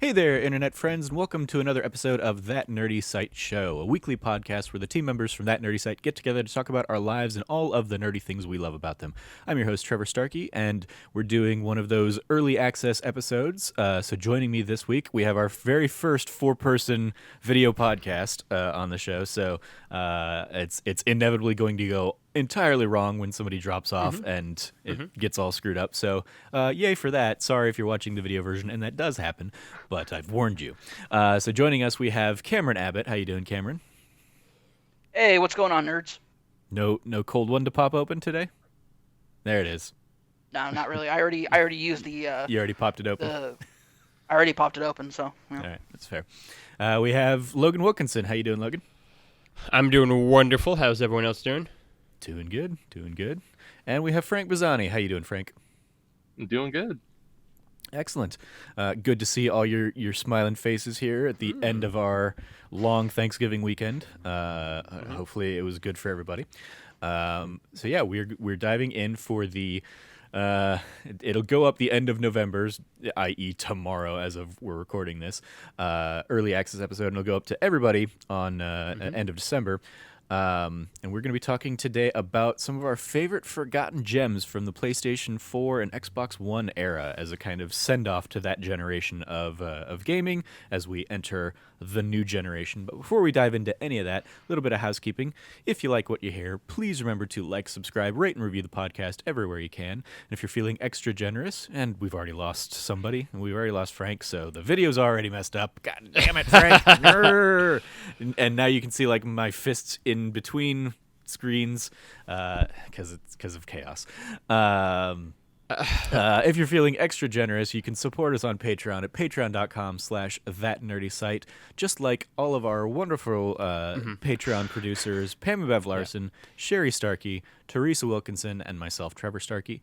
Hey there, Internet friends, and welcome to another episode of That Nerdy Site Show, a weekly podcast where the team members from That Nerdy Site get together to talk about our lives and all of the nerdy things we love about them. I'm your host, Trevor Starkey, and we're doing one of those early access episodes. So joining me this week, we have our very first four-person video podcast on the show, so it's inevitably going to go entirely wrong when somebody drops off and it gets all screwed up. So yay for that. Sorry if you're watching the video version and that does happen, but I've warned you. So joining us we have Cameron Abbott. How you doing, Cameron? Hey, what's going on, nerds? No cold one to pop open today? There it is. No, not really. I already used the You already popped it open? I already popped it open, so yeah. All right, that's fair. We have Logan Wilkinson. How you doing, Logan? I'm doing wonderful. How's everyone else doing? Doing good. And we have Frank Bizzani. How you doing, Frank? I'm doing good. Excellent. Good to see all your smiling faces here at the end of our long Thanksgiving weekend. Hopefully it was good for everybody. So yeah, we're diving in for the it'll go up the end of November's, i.e. tomorrow as of we're recording this, early access episode, and it'll go up to everybody on end of December. And we're going to be talking today about some of our favorite forgotten gems from the PlayStation 4 and Xbox One era as a kind of send-off to that generation of gaming as we enter the new generation. But before we dive into any of that, a little bit of housekeeping. If you like what you hear, please remember to like, subscribe, rate, and review the podcast everywhere you can. And if you're feeling extra generous, and we've already lost somebody, and we've already lost Frank, so the video's already messed up. God damn it, Frank! And now you can see like my fists in between screens because of chaos. If you're feeling extra generous, you can support us on Patreon at patreon.com/thatnerdysite, just like all of our wonderful Patreon producers, Pam and Bev Larson, Sherry Starkey, Teresa Wilkinson, and myself, Trevor Starkey.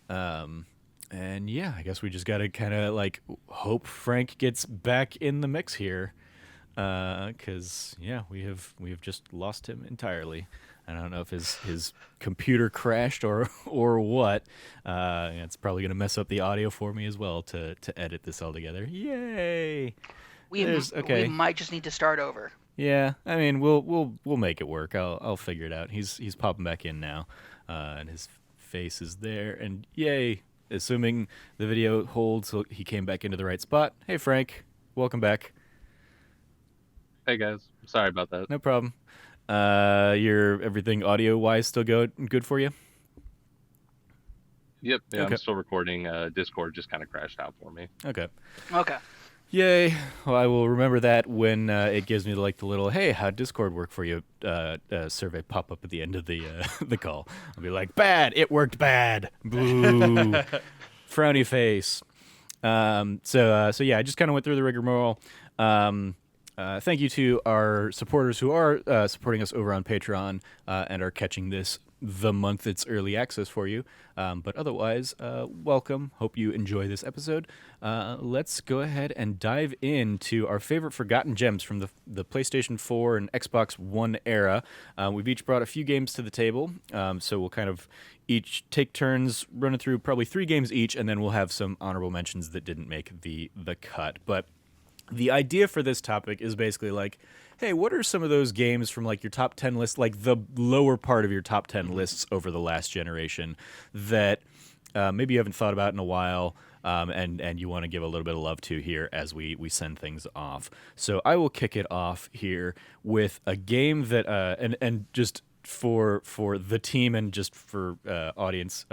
And yeah, I guess we just got to kind of like hope Frank gets back in the mix here. Because yeah, we have just lost him entirely. I don't know if his computer crashed or what. It's probably gonna mess up the audio for me as well to edit this all together. Yay! We might just need to start over. Yeah, I mean we'll make it work. I'll figure it out. He's popping back in now, and his face is there. And yay! Assuming the video holds, so he came back into the right spot. Hey Frank, welcome back. Hey guys, sorry about that. No problem. Your everything audio-wise still good for you? Yep, yeah, Okay. I'm still recording. Discord just kind of crashed out for me. Okay. Okay. Yay. Well, I will remember that when it gives me the little, hey, how'd Discord work for you survey pop up at the end of the the call. I'll be like, bad, it worked bad. Boo. Frowny face. So yeah, I just kind of went through the rigmarole. Thank you to our supporters who are supporting us over on Patreon and are catching this the month it's early access for you. But otherwise, welcome. Hope you enjoy this episode. Let's go ahead and dive into our favorite forgotten gems from the PlayStation 4 and Xbox One era. We've each brought a few games to the table, so we'll kind of each take turns running through probably 3 games each, and then we'll have some honorable mentions that didn't make the cut. But the idea for this topic is basically like, hey, what are some of those games from like your top 10 list, like the lower part of your top 10 lists over the last generation that maybe you haven't thought about in a while, and you want to give a little bit of love to here as we send things off. So I will kick it off here with a game that and just for the team and just for audience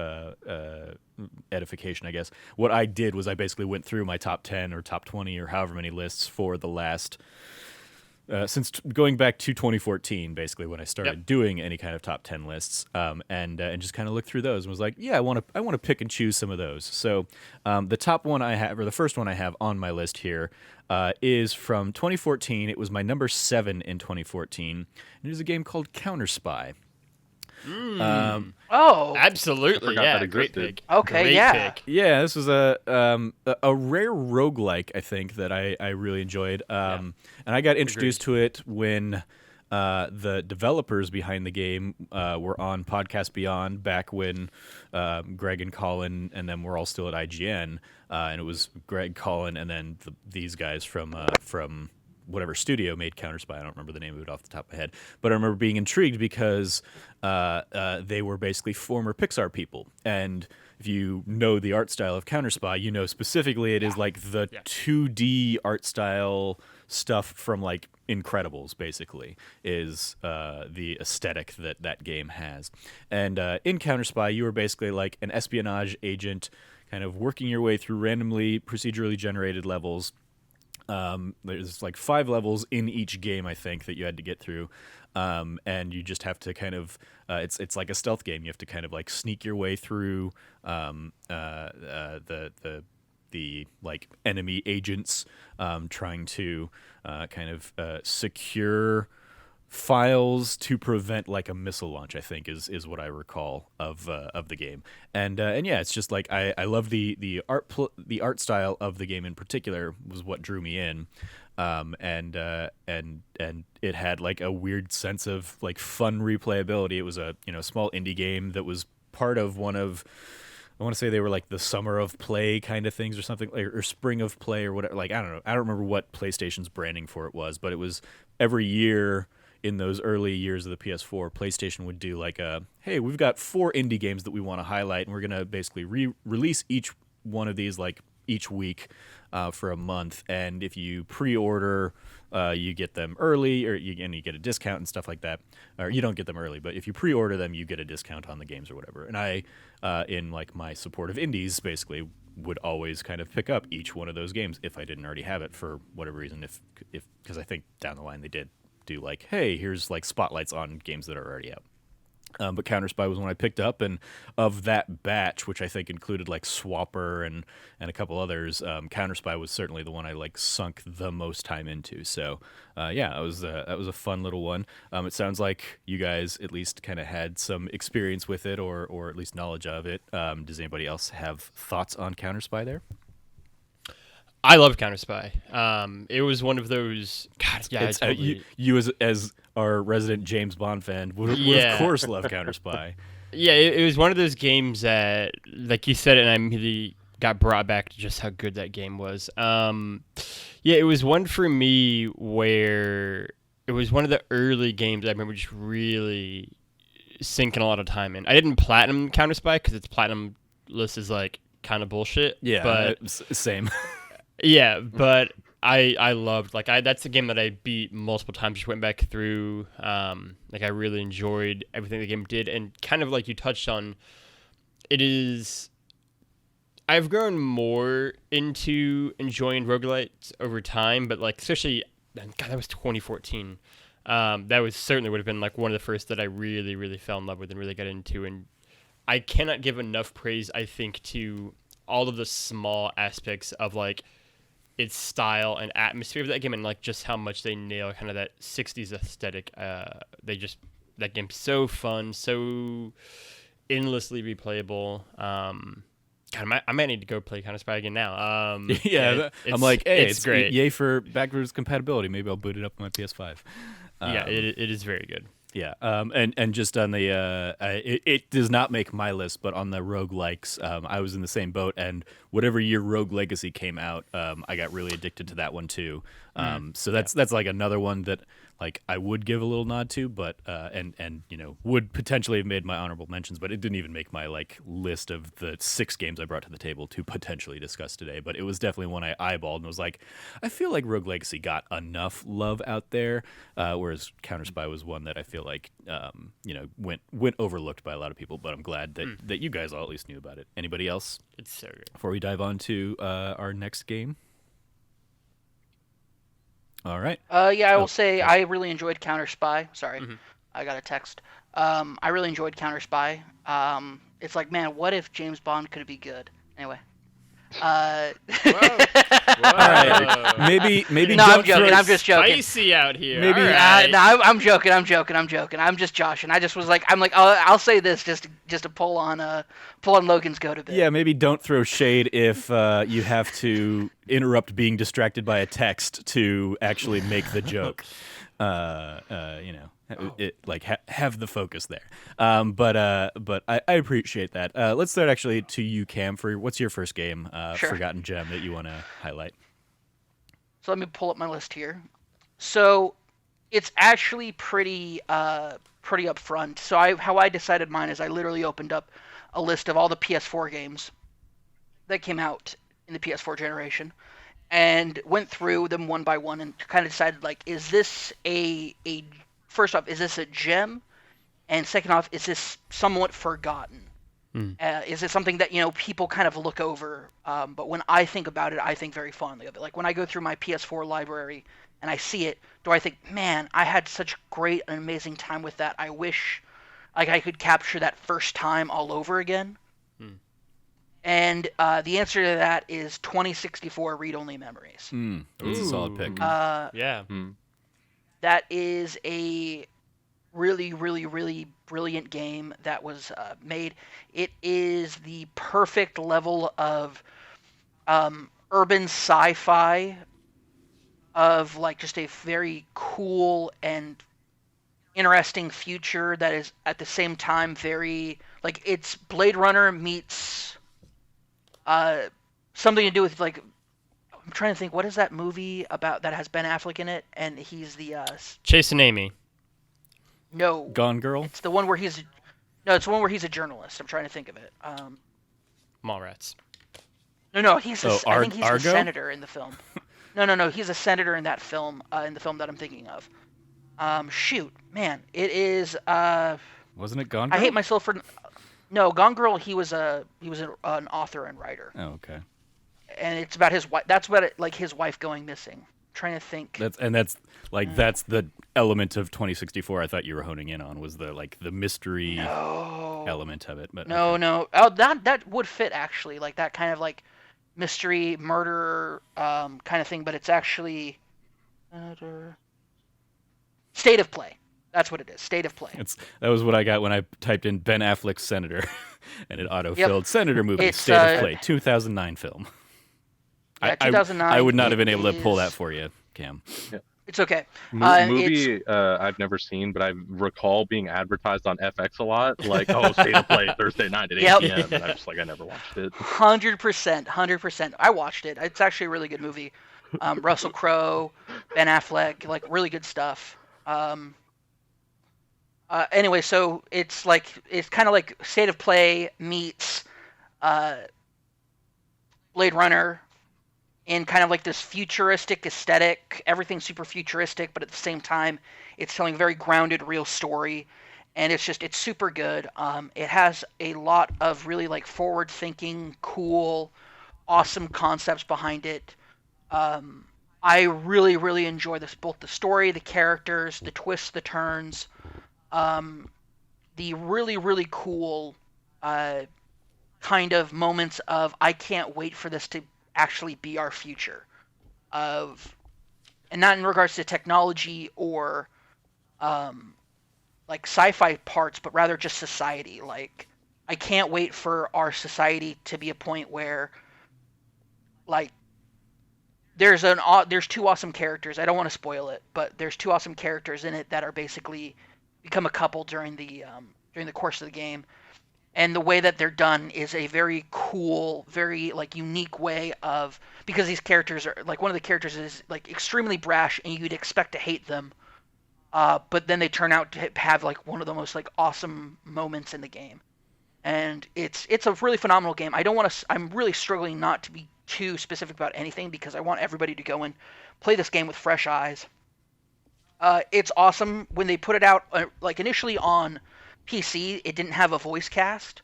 edification, I guess, what I did was I basically went through my top 10 or top 20 or however many lists for the last since going back to 2014, basically when I started doing any kind of top 10 lists, and just kind of looked through those and was like, yeah, I want to pick and choose some of those. So the top one I have, or the first one I have on my list here, is from 2014. It was my number 7 in 2014. And it is a game called Counter Spy. Oh. Absolutely, I forgot yeah, that great existed. pick. Okay, Great yeah. pick. Yeah, this was a rare roguelike, I think, that I really enjoyed. And I got introduced to it when the developers behind the game were on Podcast Beyond back when Greg and Colin and them were all still at IGN, and it was Greg, Colin, and then these guys from whatever studio made Counter-Spy. I don't remember the name of it off the top of my head, but I remember being intrigued because they were basically former Pixar people, and if you know the art style of Counter-Spy, you know specifically it is like the 2D art style stuff from like Incredibles, basically, is the aesthetic that game has. And in Counter-Spy, you were basically like an espionage agent kind of working your way through randomly procedurally generated levels. There's like 5 levels in each game, I think, that you had to get through. And you just have to kind of it's like a stealth game. You have to kind of like sneak your way through the like enemy agents, trying to kind of secure files to prevent like a missile launch, I think is what I recall of the game. And yeah, it's just like I love the art style of the game in particular was what drew me in. And it had like a weird sense of like fun replayability. It was a small indie game that was part of one of, I want to say they were like the Summer of Play kind of things or something, or Spring of Play or whatever. Like, I don't know. I don't remember what PlayStation's branding for it was, but it was every year in those early years of the PS4, PlayStation would do like hey, we've got 4 indie games that we want to highlight, and we're going to basically release each one of these like each week for a month. And if you pre-order, you get them early, or you get a discount and stuff like that. Or you don't get them early, but if you pre-order them, you get a discount on the games or whatever. And I, in like my support of indies, basically would always kind of pick up each one of those games if I didn't already have it for whatever reason. If because I think down the line they did do like, hey, here's like spotlights on games that are already out. But Counter-Spy was one I picked up, and of that batch, which I think included like Swapper and a couple others, Counter-Spy was certainly the one I like sunk the most time into. So yeah, that was a fun little one. It sounds like you guys at least kind of had some experience with it, or at least knowledge of it. Does anybody else have thoughts on Counter-Spy there? I love Counter-Spy. It was one of those. God, yeah, you as our resident James Bond fan would of course love Counter-Spy. Yeah, it was one of those games that, like you said, and I immediately got brought back to just how good that game was. Yeah, it was one for me where it was one of the early games I remember just really sinking a lot of time in. I didn't platinum Counter-Spy because its platinum list is like kind of bullshit. Yeah, but same. Yeah, but I loved, like, that's a game that I beat multiple times, just went back through. Like, I really enjoyed everything the game did, and kind of like you touched on, I've grown more into enjoying roguelites over time, but like, especially, God, that was 2014. That was certainly would have been like one of the first that I really, really fell in love with and really got into, and I cannot give enough praise, I think, to all of the small aspects of like its style and atmosphere of that game, and like just how much they nail kind of that 60s aesthetic. That game's so fun, so endlessly replayable. God, I might need to go play Counter-Spy again now. Yeah, I'm like, hey, it's great. Yay for backwards compatibility. Maybe I'll boot it up on my PS5. Yeah, it is very good. Yeah, and just on the it does not make my list, but on the roguelikes, I was in the same boat, and whatever year Rogue Legacy came out, I got really addicted to that one too. So that's like another one that like I would give a little nod to, but and would potentially have made my honorable mentions, but it didn't even make my like list of the 6 games I brought to the table to potentially discuss today. But it was definitely one I eyeballed and was like, I feel like Rogue Legacy got enough love out there, whereas Counter-Spy was one that I feel like went overlooked by a lot of people. But I'm glad that you guys all at least knew about it. Anybody else? It's so good. Before we dive on to our next game. All right. Yeah, I will say I really enjoyed Counter-Spy. Sorry, I got a text. I really enjoyed Counter-Spy. It's like, man, what if James Bond could be good? Anyway, Whoa. All right, maybe No, I'm don't joking. throw- I'm just joking. Spicy out here. Maybe- All right. No, I'm joking. I'm joking. I'm just joshing. I just was like, I'll say this just to pull on Logan's goat a bit. Yeah, maybe don't throw shade if you have to interrupt being distracted by a text to actually make the joke. Have the focus there. But I appreciate that. Let's start actually to you, Cam. For what's your first game, Sure. Forgotten Gem, that you want to highlight? So let me pull up my list here. So it's actually pretty upfront. So how I decided mine is I literally opened up a list of all the PS4 games that came out in the PS4 generation and went through them one by one and kind of decided, like, is this first off, is this a gem? And second off, is this somewhat forgotten? Is it something that, people kind of look over? But when I think about it, I think very fondly of it. Like when I go through my PS4 library and I see it, do I think, man, I had such great and amazing time with that. I wish like I could capture that first time all over again. And the answer to that is 2064 read-only memories. That's a solid pick. Yeah. That is a really, really, really brilliant game that was made. It is the perfect level of urban sci-fi, of like just a very cool and interesting future that is at the same time very like it's Blade Runner meets something to do with like I'm trying to think, what is that movie about that has Ben Affleck in it and he's the Chasing Amy. No. Gone Girl? It's the one where he's a journalist. I'm trying to think of it. Mallrats. No, he's I think he's Argo? the senator in the film. No, he's a senator in that film, in the film that I'm thinking of. Shoot, man, it is. Wasn't it Gone Girl? I hate myself for. No, Gone Girl. He was an author and writer. Oh, okay. And it's about his wife. That's about it, like his wife going missing. I'm trying to think. That's the element of 2064 I thought you were honing in on, was the mystery element of it. But No, okay. no. Oh, that would fit actually, like that kind of like mystery murder kind of thing, but it's actually state of play. That's what it is. State of play. That was what I got when I typed in Ben Affleck Senator, and it autofilled Senator movie, It's, State of Play, 2009 film. Yeah, 2009. I would not have been able to pull that for you, Cam. It's okay. Movie I've never seen, but I recall being advertised on FX a lot. Like, oh, State of Play Thursday night at 8 p.m. And I never watched it. 100%. I watched it. It's actually a really good movie. Russell Crowe, Ben Affleck, like really good stuff. Anyway, so it's kind of like State of Play meets Blade Runner in kind of like this futuristic aesthetic. Everything's super futuristic, but at the same time, it's telling a very grounded, real story. And it's super good. It has a lot of really like forward-thinking, cool, awesome concepts behind it. I really, really enjoy this, both the story, the characters, the twists, the turns, the really, really cool kind of moments of I can't wait for this to actually be our future, and not in regards to technology or like sci-fi parts, but rather just society. Like I can't wait for our society to be a point where like there's two awesome characters. I don't want to spoil it, but there's two awesome characters in it that are basically become a couple during the course of the game. And the way that they're done is a very cool, very like unique way of, because these characters are like, one of the characters is like extremely brash and you'd expect to hate them, but then they turn out to have like one of the most like awesome moments in the game. And it's a really phenomenal game. I'm really struggling not to be too specific about anything because I want everybody to go and play this game with fresh eyes. It's awesome. When they put it out, like initially on PC, it didn't have a voice cast.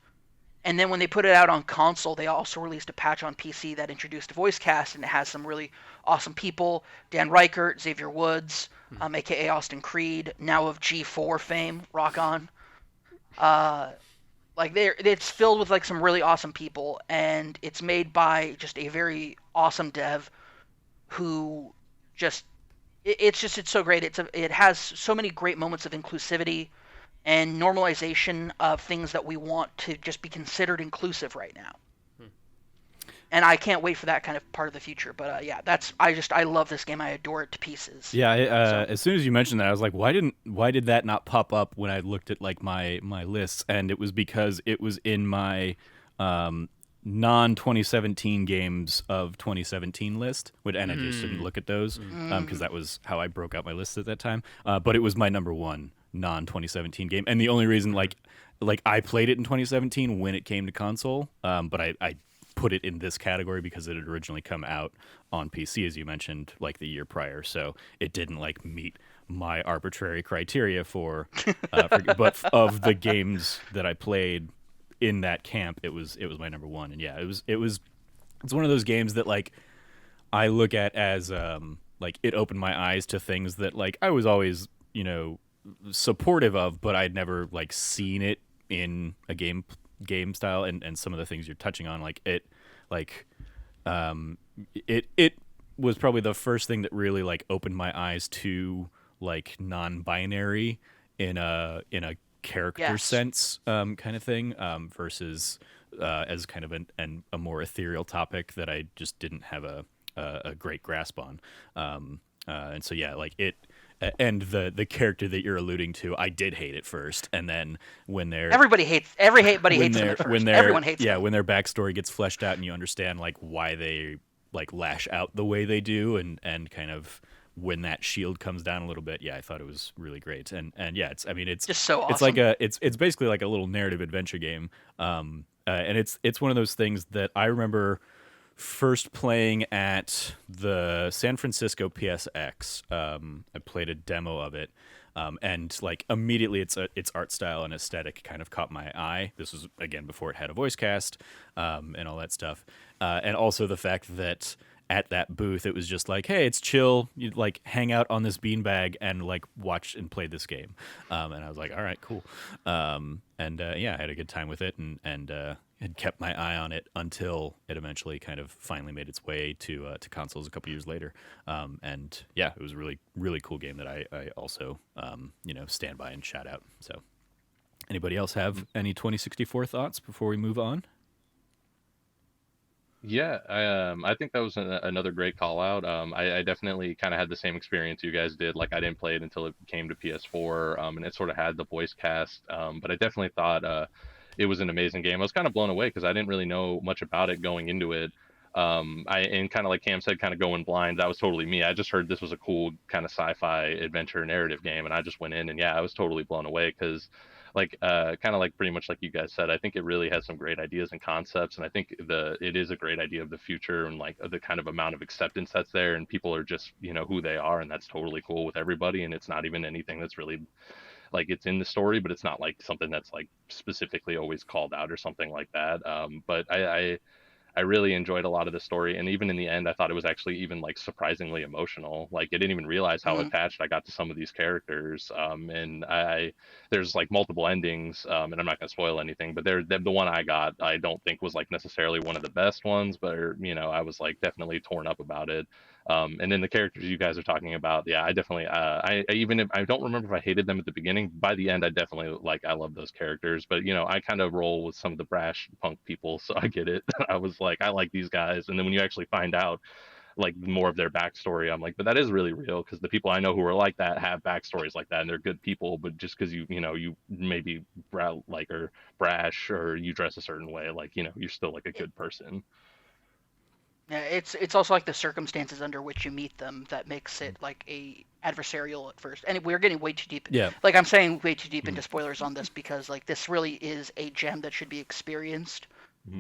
And then when they put it out on console, they also released a patch on PC that introduced a voice cast, and it has some really awesome people. Dan Reichert, Xavier Woods, a.k.a. Austin Creed, now of G4 fame, rock on. Like it's filled with like some really awesome people, and it's made by just a very awesome dev who just it's so great. It has so many great moments of inclusivity and normalization of things that we want to just be considered inclusive right now. And I can't wait for that kind of part of the future. But yeah, I love this game. I adore it to pieces. Yeah, as soon as you mentioned that, I was like, why did that not pop up when I looked at like my lists? And it was because it was in my non 2017 games of 2017 list, and I just didn't look at those because that was how I broke out my list at that time. But it was my number one non 2017 game, and the only reason like I played it in 2017 when it came to console, but I put it in this category because it had originally come out on PC, as you mentioned, like the year prior, so it didn't like meet my arbitrary criteria for but of the games that I played in that camp, it was my number one. And yeah, it's one of those games that like I look at as like it opened my eyes to things that like I was always, you know, supportive of, but I'd never like seen it in a game style, and some of the things you're touching on, like it was probably the first thing that really like opened my eyes to like non-binary in a character sense kind of thing, versus as kind of a more ethereal topic that I just didn't have a great grasp on, and so yeah, like it. And the character that you're alluding to, I did hate it first, and then when everybody hates them at first. Everyone hates them. Yeah, when their backstory gets fleshed out and you understand like why they like lash out the way they do, and kind of when that shield comes down a little bit, yeah, I thought it was really great. And yeah, it's just so awesome. It's like it's basically like a little narrative adventure game, and it's one of those things that I remember first playing at the San Francisco PSX. I played a demo of it, and like immediately its art style and aesthetic kind of caught my eye. This was again before it had a voice cast, and all that stuff, and also the fact that at that booth it was just like, hey, it's chill, you like hang out on this beanbag and like watch and play this game, and I was like, all right, cool, and yeah, I had a good time with it, and had kept my eye on it until it eventually kind of finally made its way to consoles a couple years later. And yeah, it was a really, really cool game that I also, you know, stand by and shout out. So anybody else have any 2064 thoughts before we move on? Yeah, I think that was another great call out. I definitely kind of had the same experience you guys did. Like I didn't play it until it came to PS4, and it sort of had the voice cast. But I definitely thought it was an amazing game. I was kind of blown away because I didn't really know much about it going into it. And kind of like Cam said, kind of going blind. That was totally me. I just heard this was a cool kind of sci-fi adventure narrative game, and I just went in, and yeah, I was totally blown away because like kind of like pretty much like you guys said, I think it really has some great ideas and concepts, and I think it is a great idea of the future and like the kind of amount of acceptance that's there, and people are just, you know, who they are, and that's totally cool with everybody, and it's not even anything that's really like it's in the story, but it's not like something that's like specifically always called out or something like that. But I really enjoyed a lot of the story, and even in the end, I thought it was actually even like surprisingly emotional. Like I didn't even realize how attached I got to some of these characters. And there's like multiple endings, and I'm not gonna spoil anything, but the one I got, I don't think was like necessarily one of the best ones, but you know, I was like definitely torn up about it. And then the characters you guys are talking about, yeah, I definitely, I even if I don't remember if I hated them at the beginning, by the end, I definitely like, I love those characters, but you know, I kind of roll with some of the brash punk people, so I get it. I was like, I like these guys. And then when you actually find out like more of their backstory, I'm like, but that is really real, because the people I know who are like that have backstories like that, and they're good people, but just because you know, you maybe like or brash or you dress a certain way, like, you know, you're still like a good person. Yeah, it's also like the circumstances under which you meet them that makes it like a adversarial at first. And we're getting way too deep. Yeah. Like I'm saying way too deep into spoilers on this because like this really is a gem that should be experienced,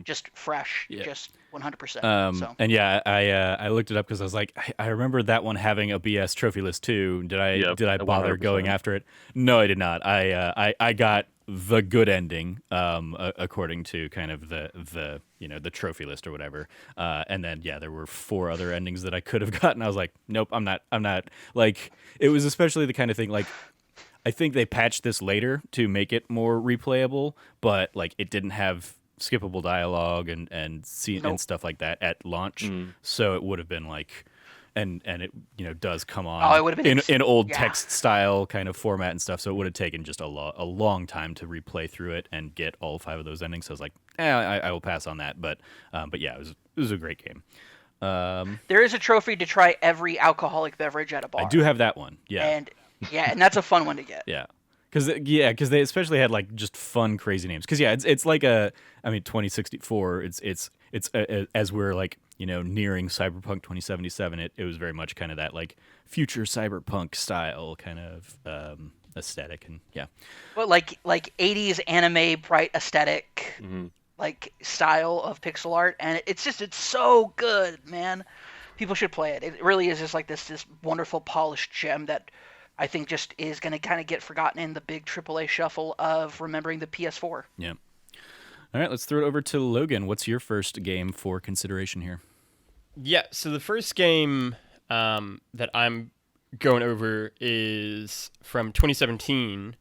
just fresh, just 100%. So. And yeah, I looked it up because I was like, I remember that one having a BS trophy list too. Did I bother 100%. going after it? No, I did not. I got the good ending, according to kind of the you know, the trophy list or whatever. And then yeah, there were 4 other endings that I could have gotten. I was like, nope, I'm not like, it was especially the kind of thing like, I think they patched this later to make it more replayable, but like it didn't have skippable dialogue and scene and stuff like that at launch. So it would have been like, and it does come on it would have been in old text style kind of format and stuff. So it would have taken just a long time to replay through it and get all 5 of those endings. So I was like, I will pass on that. But yeah, it was a great game. There is a trophy to try every alcoholic beverage at a bar. I do have that one. Yeah. And that's a fun one to get. Yeah. Because they especially had like just fun, crazy names. Because it's like 2064. It's as we're like nearing Cyberpunk 2077. It was very much kind of that like future cyberpunk style kind of aesthetic, and yeah. But like 80s anime bright aesthetic. Like style of pixel art, and it's so good, man. People should play it. It really is just like this wonderful polished gem that I think just is going to kind of get forgotten in the big AAA shuffle of remembering the PS4. Yeah. All right, let's throw it over to Logan. What's your first game for consideration here? Yeah, so the first game that I'm going over is from 2017.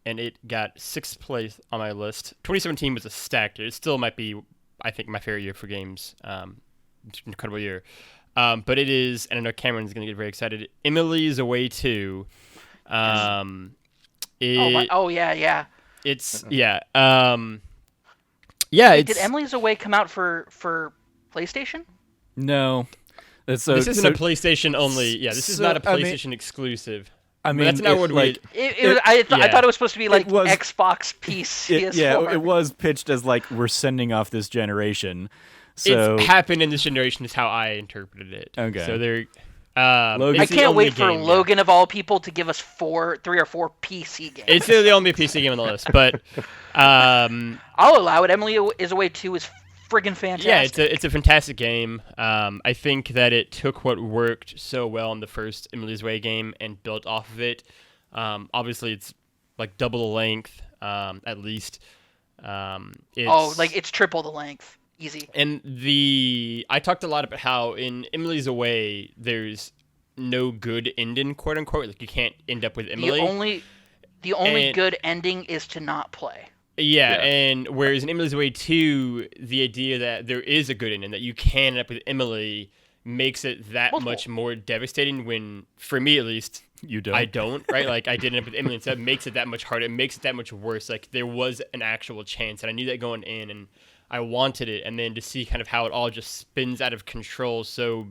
And it got 6th place on my list. 2017 was a stacked year. It still might be, I think, my favorite year for games. It's an incredible year. But it is, and I know Cameron's going to get very excited, Emily's Away 2. Yeah. It's, yeah. Wait, did Emily's Away come out for PlayStation? No. This isn't a PlayStation only. Yeah, this is not a PlayStation exclusive. I mean, that's not what I thought it was supposed to be like Xbox PC. Yeah, it was pitched as like we're sending off this generation. So it's happened in this generation is how I interpreted it. Okay. So they're. I can't wait for Logan of all people to give us 3 or 4 PC games. It's the only PC game on the list, but I'll allow it. Emily is Away 2 is friggin' fantastic. Yeah, it's a fantastic game. I think that it took what worked so well in the first Emily's Way game and built off of it. Obviously, it's like double the length, at least. It's triple the length. Easy. And I talked a lot about how in Emily's Away, there's no good ending, quote unquote. Like you can't end up with Emily. The only good ending is to not play. Yeah, and whereas in Emily's Away 2, the idea that there is a good ending, that you can end up with Emily, makes it that much more devastating when, for me at least, I don't, right? Like, I did end up with Emily, and so it makes it that much harder. It makes it that much worse. Like, there was an actual chance, and I knew that going in, and I wanted it, and then to see kind of how it all just spins out of control so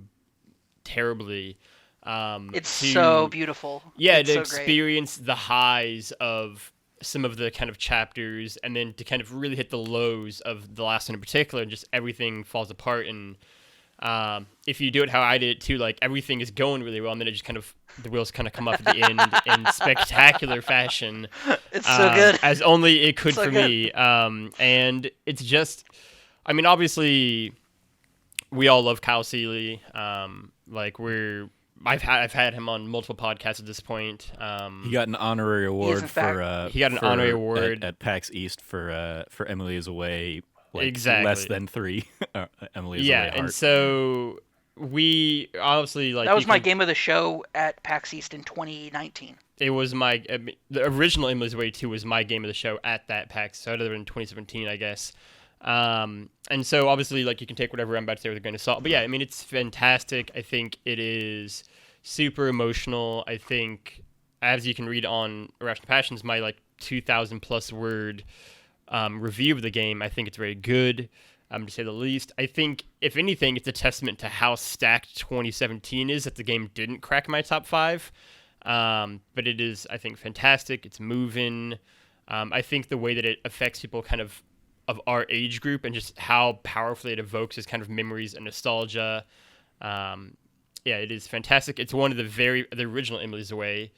terribly. It's so beautiful. Yeah, it's to so experience the highs of some of the kind of chapters, and then to kind of really hit the lows of the last one in particular, and just everything falls apart. And if you do it how I did it too, like everything is going really well, and then it just kind of the wheels kind of come up at the end in spectacular fashion. It's so good, as only it could for me. And it's just, I mean, obviously, we all love Kyle Seeley. I've had him on multiple podcasts at this point. He got an honorary award at PAX East for Emily is Away. Exactly. Less than 3. Emily is Away. Yeah, and so we obviously that was my game of the show at PAX East in 2019. It was the original Emily's Away 2 was my game of the show at that PAX. So other than 2017, I guess. And so obviously, like, you can take whatever I'm about to say with a grain of salt. But yeah, I mean, it's fantastic. I think it is super emotional. I think, as you can read on Irrational Passions, my like 2,000 plus word review of the game, I think it's very good, to say the least. I think, if anything, it's a testament to how stacked 2017 is that the game didn't crack my top 5. But it is, I think, fantastic. It's moving. I think the way that it affects people kind of our age group and just how powerfully it evokes is kind of memories and nostalgia. Yeah, it is fantastic. It's one of the original Emily's Away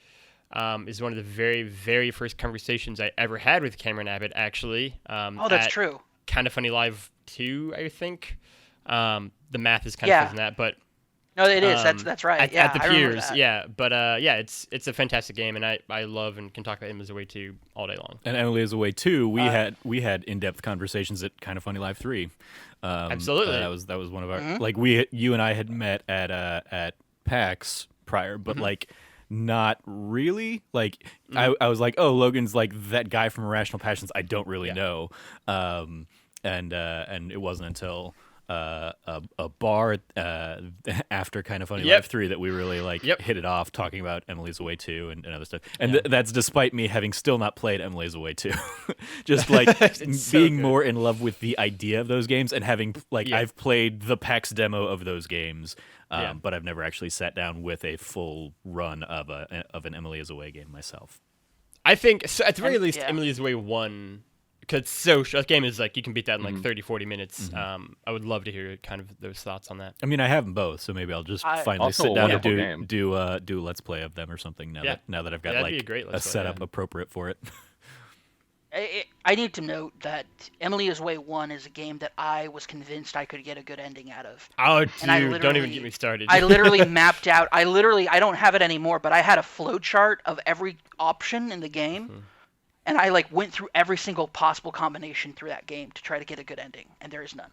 is one of the very, very first conversations I ever had with Cameron Abbott, actually. That's true. Kind of Funny Live 2, I think. The math is kind of fuzzy that, but no, it is. That's right. At the Piers, yeah. But it's a fantastic game, and I love and can talk about Emily's Away 2 all day long. And Emily is Away 2, we had in-depth conversations at Kind of Funny Live 3. Absolutely. That was one of our you and I had met at PAX prior, but like not really. Like I was like, oh, Logan's like that guy from Irrational Passions I don't really know. And it wasn't until a bar after Kind of Funny Life 3 that we really like hit it off, talking about Emily's Away 2 and other stuff. And that's despite me having still not played Emily's Away 2. Just like being more in love with the idea of those games and having like I've played the PAX demo of those games. But I've never actually sat down with a full run of an Emily is Away game myself. I think so, at the very least, Emily is Away 1, because it's so that game is like you can beat that in like 30-40 minutes. I would love to hear kind of those thoughts on that. I mean, I have them both, so maybe I'll just finally sit down and do a Let's Play of them or something now that I've got like a setup appropriate for it. I need to note that Emily is Way 1 is a game that I was convinced I could get a good ending out of. Oh, dude, don't even get me started. I literally mapped out, I don't have it anymore, but I had a flow chart of every option in the game, and I like went through every single possible combination through that game to try to get a good ending, and there is none.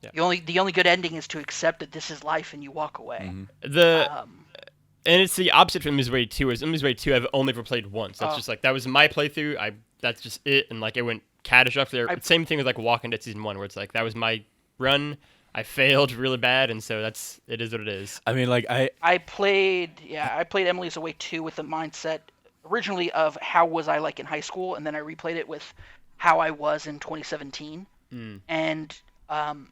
Yeah. The only good ending is to accept that this is life and you walk away. And it's the opposite from Emily's Way 2, whereas Emily's Way 2 I've only ever played once. That's just like, that was my playthrough, that's just it, and like it went catastrophic there. Same thing with like Walking Dead Season 1, where it's like, that was my run, I failed really bad, and so it is what it is. I mean, like, I played Emily's Away 2 with the mindset originally of how was I like in high school, and then I replayed it with how I was in 2017, and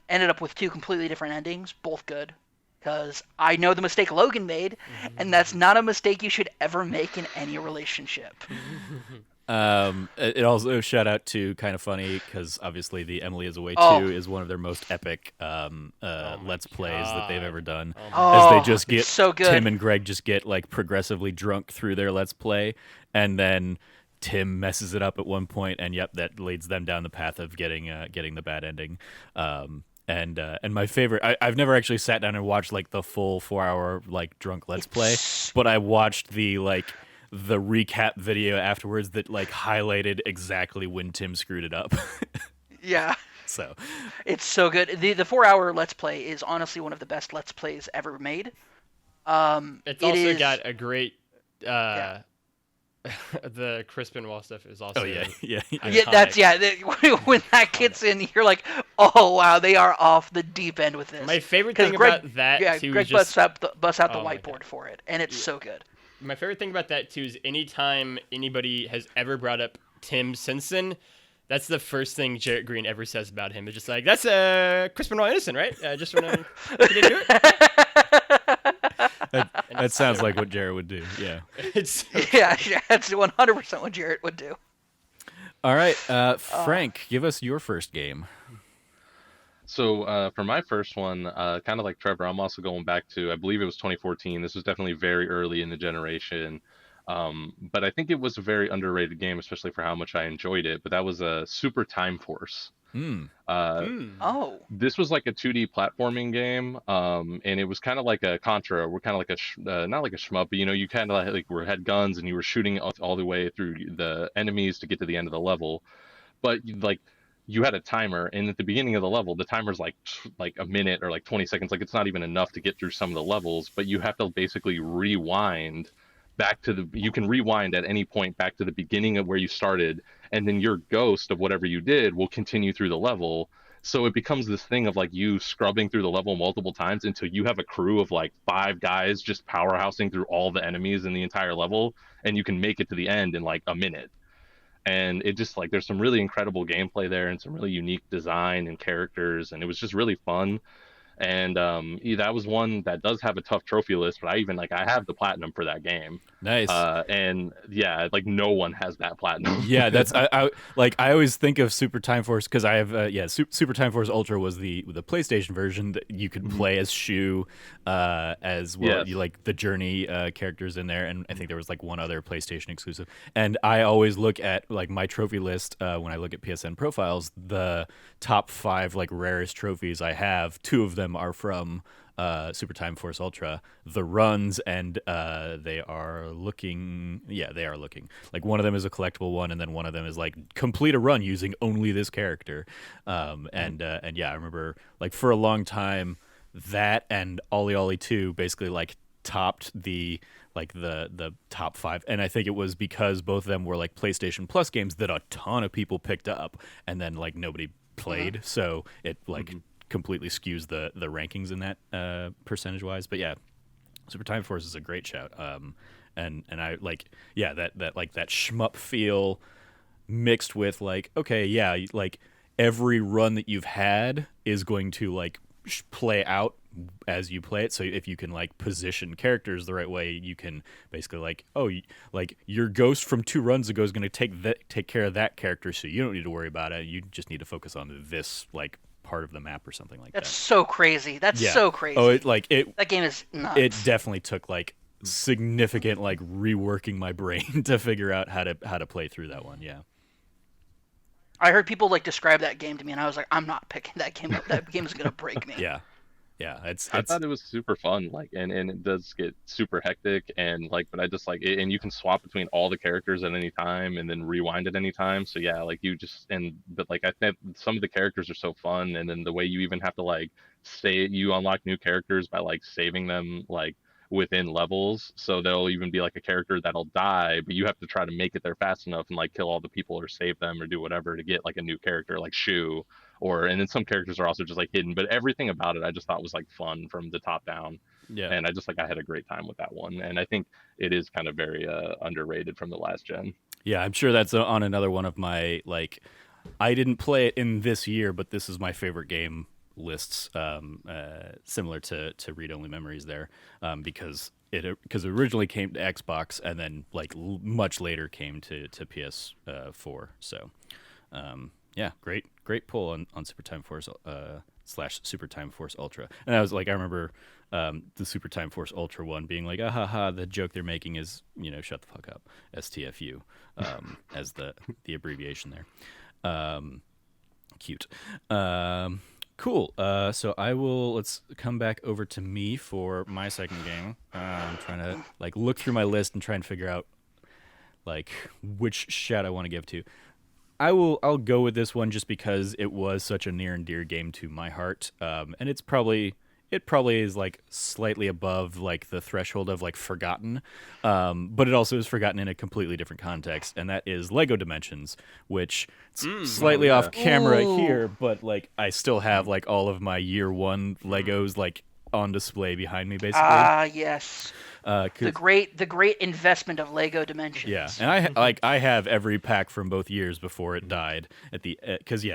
ended up with two completely different endings, both good. Because I know the mistake Logan made, and that's not a mistake you should ever make in any relationship. It also shout out to Kind of Funny, because obviously the Emily is Away 2 is one of their most epic Let's Plays that they've ever done. As they just get so good. Tim and Greg just get like progressively drunk through their Let's Play, and then Tim messes it up at one point, and that leads them down the path of getting the bad ending. And my favorite, I've never actually sat down and watched like the full 4-hour like drunk Let's Play, but I watched the recap video afterwards that like highlighted exactly when Tim screwed it up. Yeah. So it's so good. The 4-hour Let's Play is honestly one of the best Let's Plays ever made. It's also got a great the Chris Benoit stuff is also iconic. When that gets in, you're like, oh wow, they are off the deep end with this. My favorite thing about that too Greg is busts out the whiteboard for it, and it's so good. My favorite thing about that too is anytime anybody has ever brought up Tim Simpson, that's the first thing Jarrett Green ever says about him. It's just like, that's Chris Benoit innocent, right? Just want to get into it. That sounds like what Jarrett would do. Yeah. That's 100% what Jarrett would do. All right, Frank, give us your first game. So for my first one, kind of like Trevor, I'm also going back to, I believe it was 2014. This was definitely very early in the generation. But I think it was a very underrated game, especially for how much I enjoyed it. But that was a Super Time Force. This was like a 2D platforming game, and it was kind of like a Contra. We're kind of like not like a shmup, but you kind of had guns and you were shooting all the way through the enemies to get to the end of the level. But you had a timer, and at the beginning of the level, the timer's like a minute or like 20 seconds. Like, it's not even enough to get through some of the levels, but you have to basically rewind back to you can rewind at any point back to the beginning of where you started, and then your ghost of whatever you did will continue through the level. So it becomes this thing of like you scrubbing through the level multiple times until you have a crew of like 5 guys just powerhousing through all the enemies in the entire level, and you can make it to the end in like a minute. And it just like, there's some really incredible gameplay there and some really unique design and characters, and it was just really fun. And that was one that does have a tough trophy list, but I have the platinum for that game. Nice. And yeah, like no one has that platinum. Yeah, that's I always think of Super Time Force because I have Super Time Force Ultra was the PlayStation version that you could play as Shu, as well. Yes. You like the Journey characters in there, and I think there was like one other PlayStation exclusive. And I always look at like my trophy list when I look at PSN profiles. The top 5 like rarest trophies I have, 2 of them are from Super Time Force Ultra, the runs, and they are looking like one of them is a collectible one, and then one of them is like complete a run using only this character. And I remember like for a long time that and Ollie Ollie 2 basically like topped the top 5, and I think it was because both of them were like PlayStation Plus games that a ton of people picked up, and then like nobody played, so it like completely skews the rankings in that percentage wise. But yeah, Super Time Force is a great shout. And I like, yeah, that like that shmup feel mixed with like, okay, yeah, like every run that you've had is going to like play out as you play it. So if you can like position characters the right way, you can basically like, oh, like your ghost from 2 runs ago is going to take care of that character, so you don't need to worry about it. You just need to focus on this like part of the map or something like That's that. so crazy. That's so crazy. Oh, that game is nuts. It definitely took like significant like reworking my brain to figure out how to play through that one. Yeah. I heard people like describe that game to me, and I was like, I'm not picking that game up. That game is gonna break me. Yeah. I thought it was super fun, like, and it does get super hectic, and like, but I just like it, and you can swap between all the characters at any time, and then rewind at any time. So yeah, like you just but like I think some of the characters are so fun, and then the way you even have to like you unlock new characters by like saving them like within levels, so there'll even be like a character that'll die, but you have to try to make it there fast enough and like kill all the people or save them or do whatever to get like a new character like Shu. And then some characters are also just like hidden, but everything about it I just thought was like fun from the top down. Yeah. And I had a great time with that one, and I think it is kind of very underrated from the last gen. Yeah, I'm sure that's on another one of my like, I didn't play it in this year, but this is my favorite game lists, similar to Read Only Memories there, because it originally came to Xbox and then like much later came to PS4. So yeah, great pull on Super Time Force / Super Time Force Ultra. And I was like, I remember the Super Time Force Ultra one being like, ah ha ha, the joke they're making is, shut the fuck up, STFU, as the abbreviation there. Cute. Cool. So let's come back over to me for my second game. I'm trying to like look through my list and try and figure out like which shout I want to give to. I'll go with this one just because it was such a near and dear game to my heart. And it probably is like slightly above like the threshold of like forgotten. But it also is forgotten in a completely different context, and that is Lego Dimensions, which slightly off camera here, but like I still have like all of my year 1 Legos like on display behind me basically. Ah, yes. The great investment of Lego Dimensions. Yeah, and I have every pack from both years before it died at the because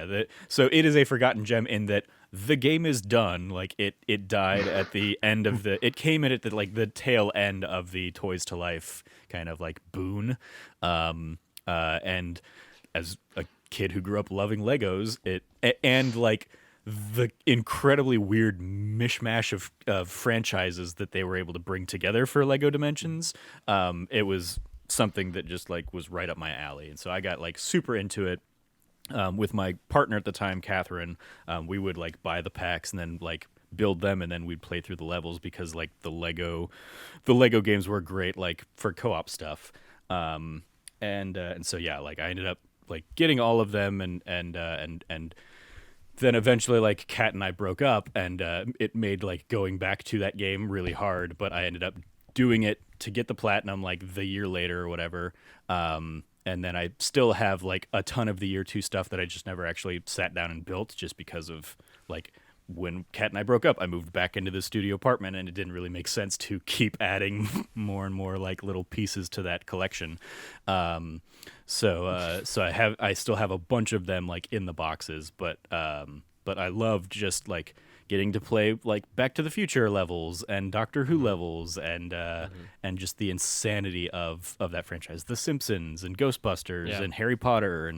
so it is a forgotten gem in that the game is done. Like it died at the end of it came in at the tail end of the Toys to Life kind of like boon, and as a kid who grew up loving Legos, and like the incredibly weird mishmash of franchises that they were able to bring together for Lego Dimensions, it was something that just like was right up my alley, and so I got like super into it. With my partner at the time, Catherine, we would like buy the packs and then like build them, and then we'd play through the levels because like the Lego games were great like for co-op stuff. And so yeah, like I ended up like getting all of them, and then eventually like Kat and I broke up, and it made like going back to that game really hard, but I ended up doing it to get the platinum like the year later or whatever. And then I still have like a ton of the year 2 stuff that I just never actually sat down and built, just because of like when Kat and I broke up, I moved back into the studio apartment, and it didn't really make sense to keep adding more and more like little pieces to that collection. So I still have a bunch of them like in the boxes, but I love just like getting to play like Back to the Future levels and Doctor Who levels, and just the insanity of that franchise, The Simpsons and Ghostbusters and Harry Potter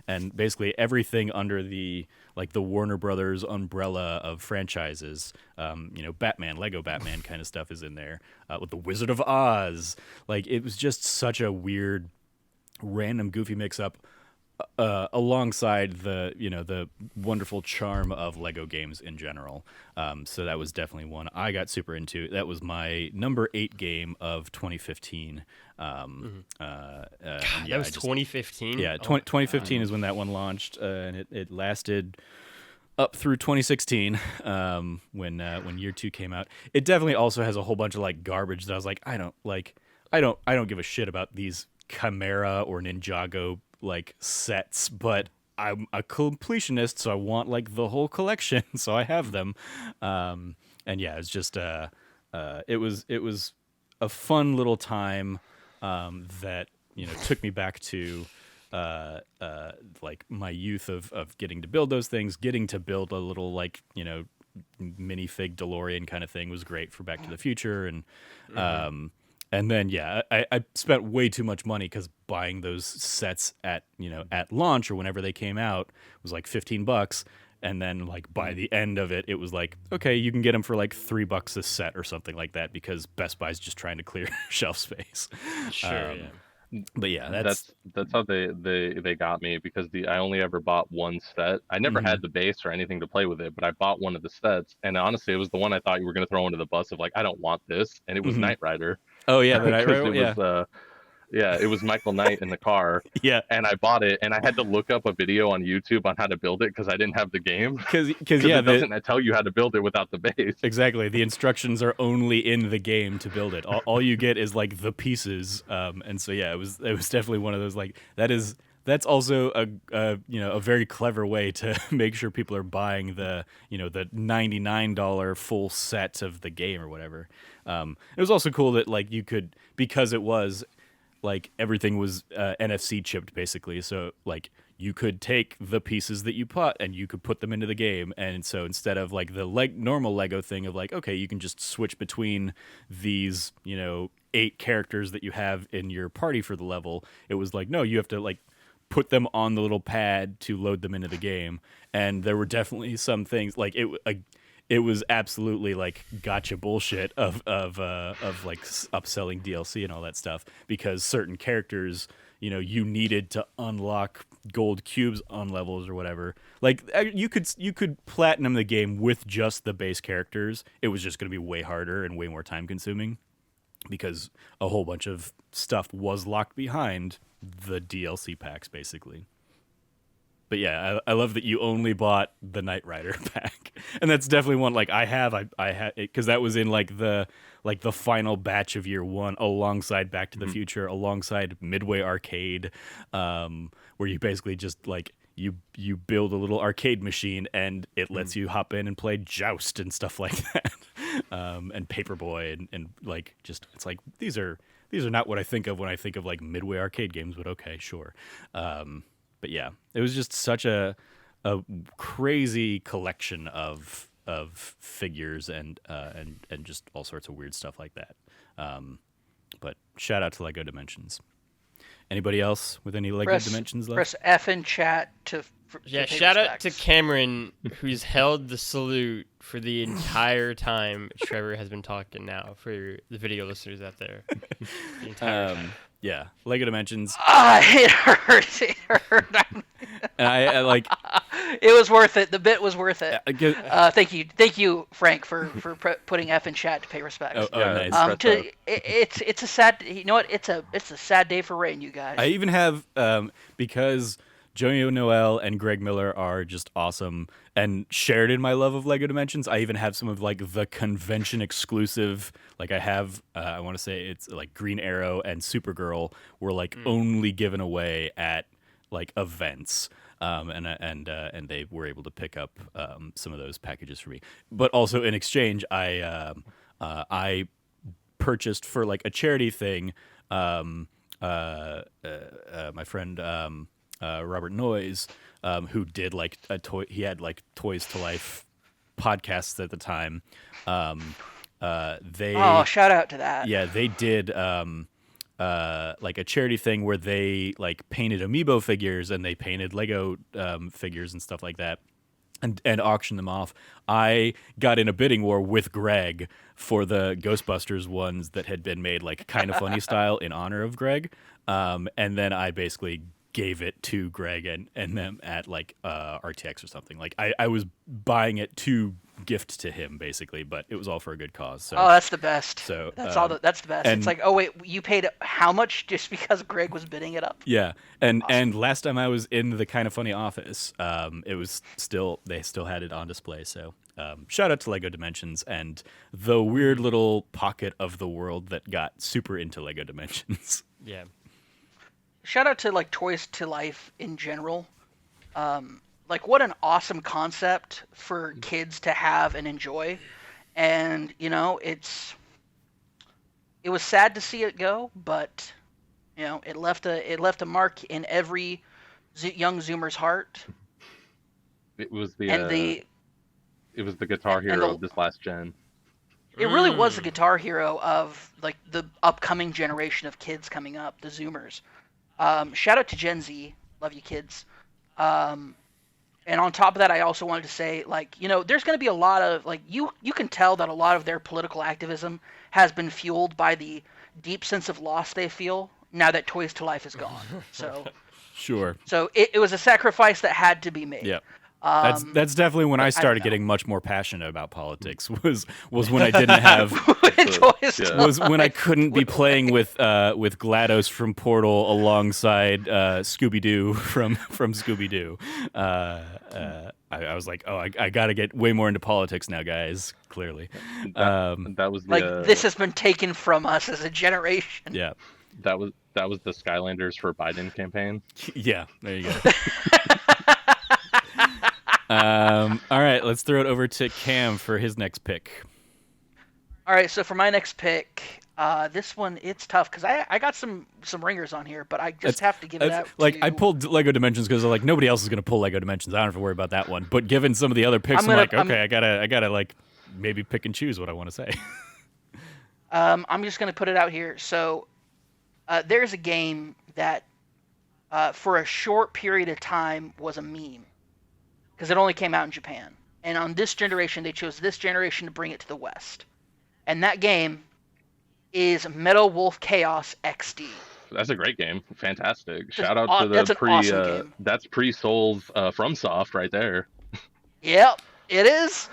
and basically everything under the Warner Brothers umbrella of franchises. Batman, Lego Batman kind of stuff is in there, with the Wizard of Oz. Like it was just such a weird, random, goofy mix up. Alongside the wonderful charm of Lego games in general. So that was definitely one I got super into. That was my number 8 game of 2015. That was 2015? Yeah, 2015 is when that one launched, and it lasted up through 2016, when year 2 came out. It definitely also has a whole bunch of like garbage that I was like, I don't give a shit about these Chimera or Ninjago like sets, but I'm a completionist, so I want like the whole collection, so I have them. And yeah, it's just it was a fun little time that took me back to like my youth of getting to build those things, getting to build a little like minifig DeLorean kind of thing was great for Back to the Future, and then yeah, I spent way too much money because buying those sets at at launch or whenever they came out was like $15. And then, like, by the end of it, it was like, okay, you can get them for like $3 a set or something like that because Best Buy's just trying to clear shelf space. Sure. But yeah, that's how they got me, because I only ever bought one set. I never had the base or anything to play with it, but I bought one of the sets, and honestly, it was the one I thought you were going to throw under the bus of like, I don't want this, and it was Knight Rider. Oh yeah, the Knight Rider. It was, yeah, it was Michael Knight in the car. Yeah. And I bought it, and I had to look up a video on YouTube on how to build it because I didn't have the game. Because it doesn't tell you how to build it without the base. Exactly. The instructions are only in the game to build it. All you get is like the pieces. And so yeah, it was definitely one of those like that's also a very clever way to make sure people are buying the the $99 full set of the game or whatever. It was also cool that like you could, because it was like everything was NFC chipped basically, so like you could take the pieces that you put and you could put them into the game. And so instead of like the normal Lego thing of like, okay, you can just switch between these 8 characters that you have in your party for the level, it was like, no, you have to like put them on the little pad to load them into the game. And there were definitely some things like it was absolutely like gotcha bullshit of like upselling DLC and all that stuff, because certain characters, you needed to unlock gold cubes on levels or whatever. Like you could platinum the game with just the base characters. It was just going to be way harder and way more time consuming because a whole bunch of stuff was locked behind the DLC packs basically. But yeah, I love that you only bought the Knight Rider pack, and that's definitely one like I had it because that was in like the final batch of year 1, alongside Back to the Future, alongside Midway Arcade, where you basically just like you build a little arcade machine and it lets you hop in and play Joust and stuff like that, and Paperboy and like just it's like these are not what I think of when I think of like Midway Arcade games, but okay, sure. But yeah, it was just such a crazy collection of figures and just all sorts of weird stuff like that. But shout out to Lego Dimensions. Anybody else with any Lego Dimensions left? Press F in chat to yeah, pay shout out respects. to Cameron, who's held the salute for the entire time Trevor has been talking now, for the video listeners out there. The entire time. Yeah, Lego Dimensions. It hurt. It hurt. And I like. It was worth it. The bit was worth it. Thank you, Frank, for putting F in chat to pay respects. Oh, nice. It's a sad. You know what? It's a sad day for Rain, you guys. I even have because Joey Noel and Greg Miller are just awesome and shared in my love of Lego Dimensions. I even have some of like the convention exclusive. Like I have, I want to say it's like Green Arrow and Supergirl were like only given away at like events, and they were able to pick up some of those packages for me. But also in exchange, I purchased for like a charity thing. My friend Robert Noyes, who did like a toy, he had like Toys to Life podcasts at the time. Shout out to that. Yeah, they did like a charity thing where they like painted amiibo figures and they painted Lego figures and stuff like that, and auctioned them off. I got in a bidding war with Greg for the Ghostbusters ones that had been made like kind of funny style in honor of Greg, and then I basically gave it to Greg and them at like RTX or something. Like I was buying it to gift to him, basically, but it was all for a good cause. So, Oh, that's the best. So, That's the best. and- It's like, oh wait, you paid how much just because Greg was bidding it up? yeah, and last time I was in the Kind of Funny office, it was they still had it on display. So shout out to Lego Dimensions and the weird little pocket of the world that got super into Lego Dimensions. Yeah. Shout out to like Toys to Life in general. Like what an awesome concept for kids to have and enjoy. And you know, it was sad to see it go, but you know, it left a mark in every young Zoomer's heart. It was And it was the Guitar Hero of this last gen. it really was the Guitar Hero of like the upcoming generation of kids coming up, the Zoomers. Shout out to Gen Z, love you kids. And on top of that, I also wanted to say, like, you know, there's going to be a lot of, like, you can tell that a lot of their political activism has been fueled by the deep sense of loss they feel now that Toys to Life is gone. So, Sure. so it was a sacrifice that had to be made. Yeah. That's definitely when I started getting much more passionate about politics. Was when I didn't have Toys to was when I couldn't be playing with GLaDOS from Portal alongside Scooby Doo from Scooby Doo. I was like, oh, I got to get way more into politics now, guys. Clearly, That was the, like this has been taken from us as a generation. yeah, that was the Skylanders for Biden campaign. yeah. There you go. All right, let's throw it over to Cam for his next pick. All right, so for my next pick, this one it's tough because I got some ringers on here, but I just have to give it out. Like I pulled Lego Dimensions because like nobody else is gonna pull Lego Dimensions. I don't have to worry about that one. But given some of the other picks, I gotta like maybe pick and choose what I want to say. I'm just gonna put it out here. So there's a game that for a short period of time was a meme because it only came out in Japan, and on this generation they chose this generation to bring it to the West, and that game is Metal Wolf Chaos XD. That's a great game. Fantastic. Shout out to that's the an awesome game. That's pre-Souls FromSoft right there. Yep, it is.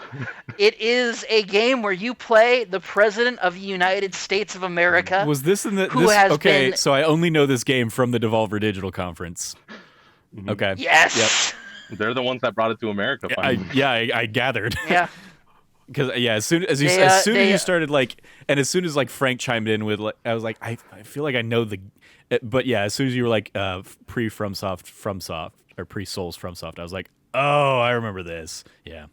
It is a game where you play the President of the United States of America. Was this in the been... so I only know this game from the Devolver Digital conference. Mm-hmm. Okay. Yes. Yep. They're the ones that brought it to America. I gathered. Yeah. Because as soon as you started like, and as soon as like Frank chimed in with like, I was like, I feel like I know but yeah, as soon as you were like pre FromSoft or pre Souls FromSoft, I was like, oh, I remember this. Yeah.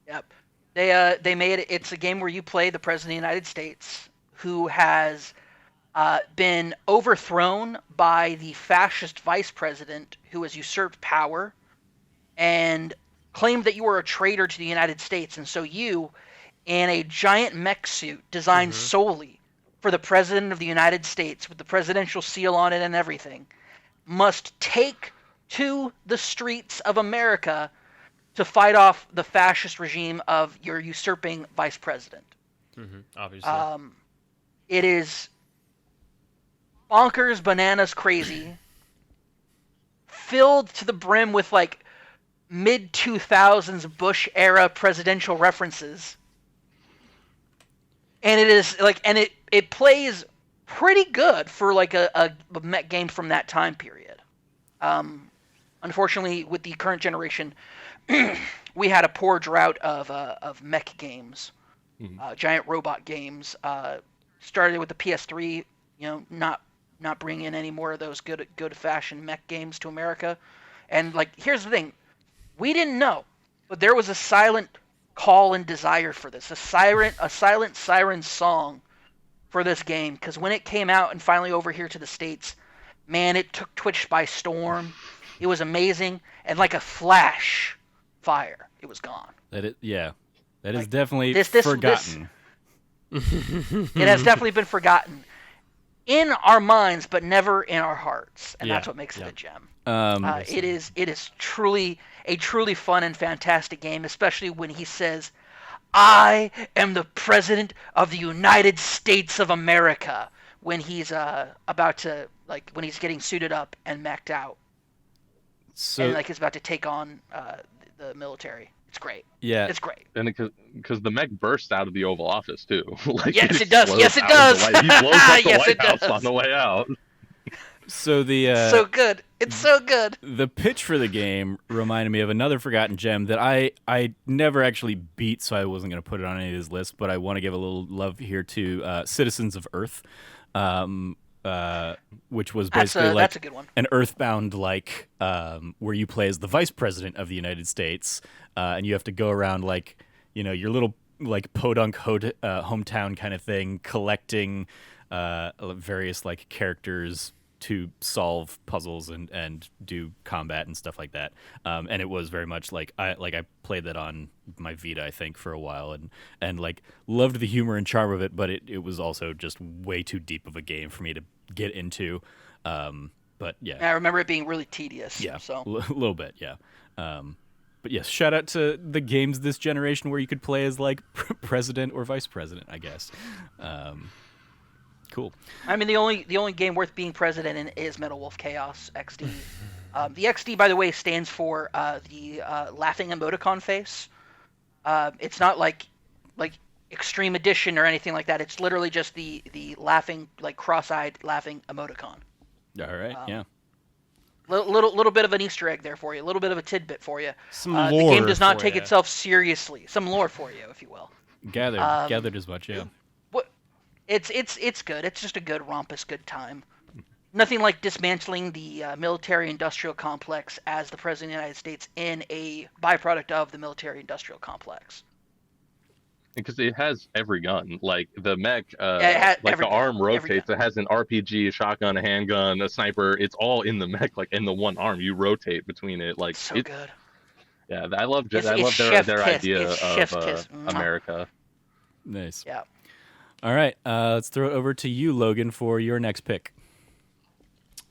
Yep. They made it. It's a game where you play the President of the United States who has been overthrown by the fascist vice president who has usurped power and claimed that you were a traitor to the United States, and so you, in a giant mech suit designed solely for the President of the United States with the presidential seal on it and everything, must take to the streets of America to fight off the fascist regime of your usurping vice president. Obviously. It is bonkers, bananas, crazy, filled to the brim with like mid-2000s Bush era presidential references, and it is like, and it plays pretty good for like a mech game from that time period. Unfortunately, with the current generation, we had a poor drought of mech games, giant robot games. Started with the PS3, you know, not bringing in any more of those good fashioned mech games to America. And like, here's the thing. We didn't know, but there was a silent call and desire for this, a silent siren song for this game, because when it came out and finally over here to the States, man, it took Twitch by storm. It was amazing, and like a flash fire, it was gone. That is definitely forgotten. It has definitely been forgotten in our minds, but never in our hearts, and that's what makes it a gem. It is truly a truly fun and fantastic game, especially when he says, "I am the President of the United States of America," when he's about to, like, when he's getting suited up and mech'd out, and like he's about to take on the military. It's great. Yeah. It's great. And because the mech bursts out of the Oval Office too. Like Yes, it does. explodes Yes, it out of does. the He blows up the Yes, White it House does. on the way out. So So good. It's so good. the pitch for the game reminded me of another forgotten gem that I never actually beat, so I wasn't going to put it on any of this list, but I want to give a little love here to Citizens of Earth, which was basically That's a good one. an Earthbound where you play as the Vice President of the United States, and you have to go around your little podunk hometown kind of thing, collecting various characters to solve puzzles and do combat and stuff like that. And it was very much I played that on my Vita, I think, for a while, and loved the humor and charm of it, but it was also just way too deep of a game for me to get into. But yeah, I remember it being really tedious. yeah, So a little bit, yeah. But yes, shout out to the games this generation where you could play as president or vice president, I guess. Cool. I mean, the only game worth being president in is Metal Wolf Chaos XD. The XD, by the way, stands for the laughing emoticon face. It's not like Extreme Edition or anything like that. It's literally just the laughing, cross-eyed laughing emoticon. All right, yeah. Little bit of an Easter egg there for you. A little bit of a tidbit for you. Some The lore game does not for take ya. itself seriously. Some lore for you, if you will. Gathered as much, yeah. It's good. It's just a good rompus, good time. Nothing like dismantling the military-industrial complex as the President of the United States in a byproduct of the military-industrial complex. Because it has every gun. Like the mech, it has the every arm gun, every rotates. gun. It has an RPG, a shotgun, a handgun, a sniper. It's all in the mech, in the one arm. You rotate between it. So good. Yeah, I love It's their chef's kiss. idea It's chef's of kiss. Mwah. America. Nice. Yeah. All right, let's throw it over to you, Logan, for your next pick.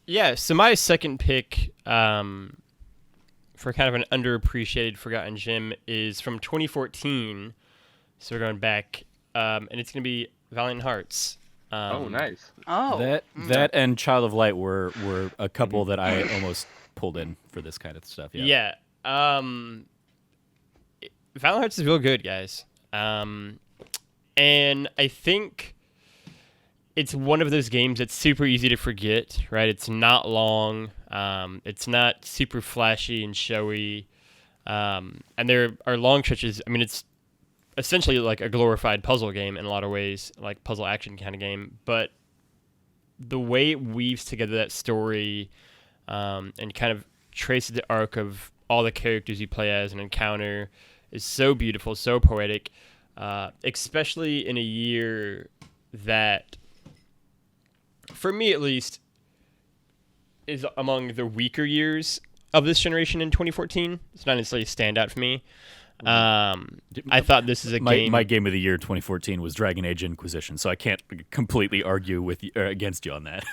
Yeah, so my second pick for kind of an underappreciated forgotten gem is from 2014. So we're going back, and it's going to be Valiant Hearts. Oh, nice. Oh. That and Child of Light were a couple that I almost pulled in for this kind of stuff. Yeah. Valiant Hearts is real good, guys. And I think it's one of those games that's super easy to forget, right? It's not long. It's not super flashy and showy. And there are long stretches. I mean, it's essentially like a glorified puzzle game in a lot of ways, like puzzle action kind of game. But the way it weaves together that story and kind of traces the arc of all the characters you play as and encounter is so beautiful, so poetic. Especially in a year that, for me at least, is among the weaker years of this generation in 2014. It's not necessarily a standout for me. I thought this is a game. My game of the year 2014 was Dragon Age Inquisition, so I can't completely argue with you, against you on that.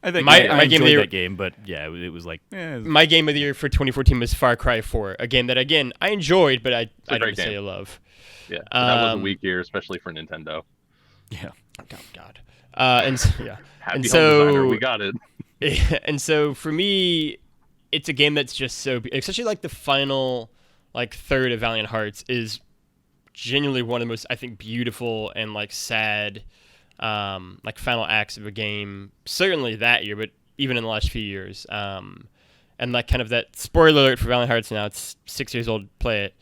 I think My I game of enjoyed the year- that game, but yeah, it was My game of the year for 2014 was Far Cry 4, a game that, again, I enjoyed, but I great don't say game. I love. Yeah, that was a weak year, especially for Nintendo. yeah. Oh, God. And so, yeah. Happy And home so- designer, we got it. And so for me, it's a game that's just so, especially the final third of Valiant Hearts is genuinely one of the most, I think, beautiful and sad final acts of a game. Certainly that year, but even in the last few years. And kind of that spoiler alert for Valiant Hearts now. It's 6 years old. Play it.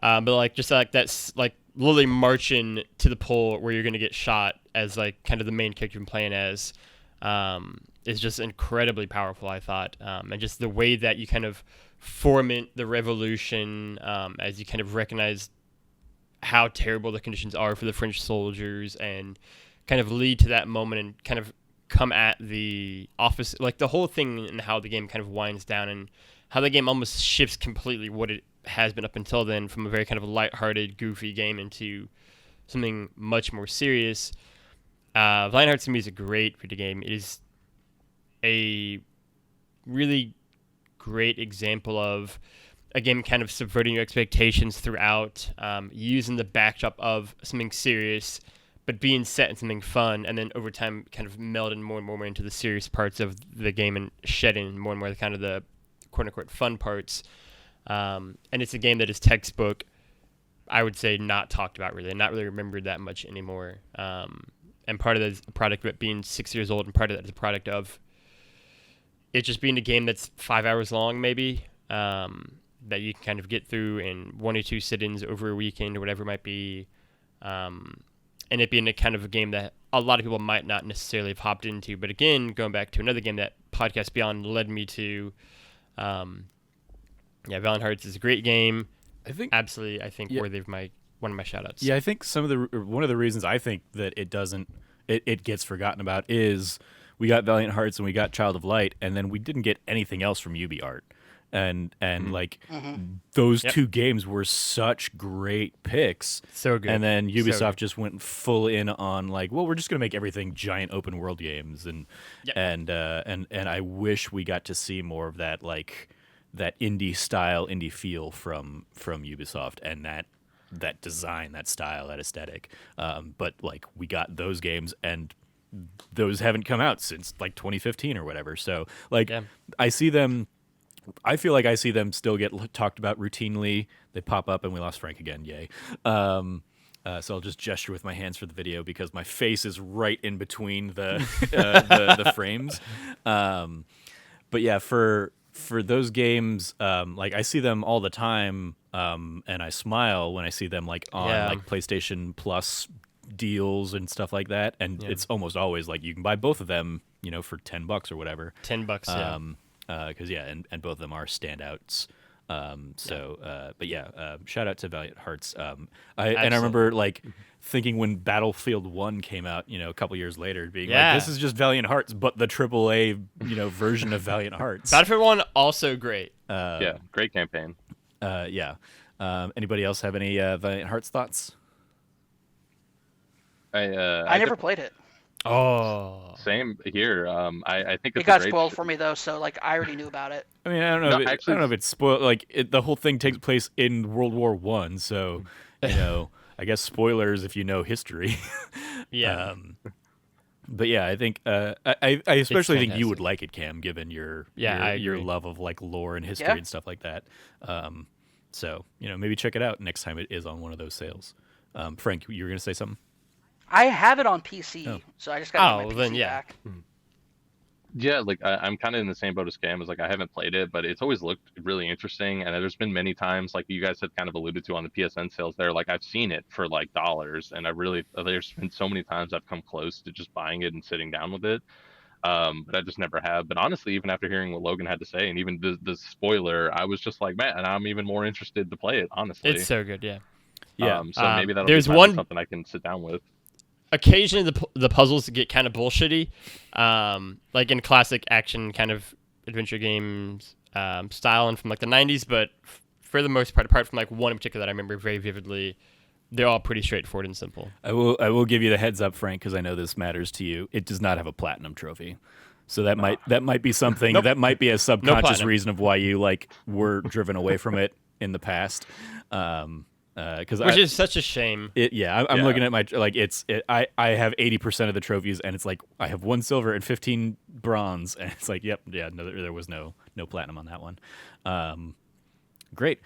But that's literally marching to the pole where you're gonna get shot as kind of the main character you're playing as. Is just incredibly powerful, I thought, and just the way that you kind of foment the revolution as you kind of recognize how terrible the conditions are for the French soldiers and kind of lead to that moment and kind of come at the office, the whole thing and how the game kind of winds down and how the game almost shifts completely what it has been up until then from a very kind of lighthearted, goofy game into something much more serious. Valiant Hearts to me is a great video game. It is a really great example of a game kind of subverting your expectations throughout, using the backdrop of something serious, but being set in something fun, and then over time kind of melding more and more into the serious parts of the game and shedding more and more kind of the quote-unquote fun parts. And it's a game that is textbook. I would say not talked about really, not really remembered that much anymore. And part of that is a product of it being 6 years old, and part of that is a product of it just being a game that's 5 hours long, maybe, that you can kind of get through in 1 or 2 sit-ins over a weekend or whatever it might be. And it being a kind of a game that a lot of people might not necessarily have hopped into. But again, going back to another game that Podcast Beyond led me to, Valiant Hearts is a great game. I think Absolutely, I think worthy of one of my shout-outs. Yeah, I think one of the reasons I think that it gets forgotten about is we got Valiant Hearts and we got Child of Light, and then we didn't get anything else from UbiArt. And those two games were such great picks. So good. And then Ubisoft just went full in on like, well, we're just gonna make everything giant open world games, and I wish we got to see more of that, like that indie style, indie feel from Ubisoft, and that design, that style, that aesthetic. But like we got those games, and those haven't come out since like 2015 or whatever. So like I feel like I see them still get talked about routinely. They pop up, and we lost Frank again. Yay. So I'll just gesture with my hands for the video because my face is right in between the frames. But yeah, for those games, like I see them all the time, and I smile when I see them like on like PlayStation Plus deals and stuff like that. And it's almost always like you can buy both of them, for $10 or whatever. $10, yeah. Because and both of them are standouts. Shout out to Valiant Hearts. I remember like thinking when Battlefield 1 came out, a couple years later, being like, this is just Valiant Hearts, but the AAA, version of Valiant Hearts. Battlefield 1 also great. Great campaign. Anybody else have any Valiant Hearts thoughts? I never played it. Oh, same here. I think it got spoiled for me though, so like I already knew about it. I mean, I don't know. I don't know if it's spoiled. Like the whole thing takes place in World War I, so I guess spoilers if you know history. Yeah. But yeah, I think I especially think you would like it, Cam, given your love of like lore and history and stuff like that. So maybe check it out next time it is on one of those sales. Frank, you were gonna say something? I have it on PC, so I just got to get my PC back. Yeah, like I'm kind of in the same boat as Cam. Is like I haven't played it, but it's always looked really interesting. And there's been many times, like you guys had kind of alluded to on the PSN sales there, like I've seen it for like dollars, and there's been so many times I've come close to just buying it and sitting down with it. But I just never have. But honestly, even after hearing what Logan had to say, and even the spoiler, I was just like, man, and I'm even more interested to play it. Honestly, it's so good. Yeah. So maybe that'll be something I can sit down with. Occasionally the puzzles get kind of bullshitty, like in classic action kind of adventure games style and from like the 90s, but for the most part, apart from like one in particular that I remember very vividly, they're all pretty straightforward and simple. I will give you the heads up, Frank, because I know this matters to you. It does not have a platinum trophy. So that might be something that might be a subconscious reason of why you like were driven away from it in the past. Which is such a shame. I'm looking at my I have 80% of the trophies, and it's like I have 1 silver and 15 bronze, and it's like there was no platinum on that one. Great,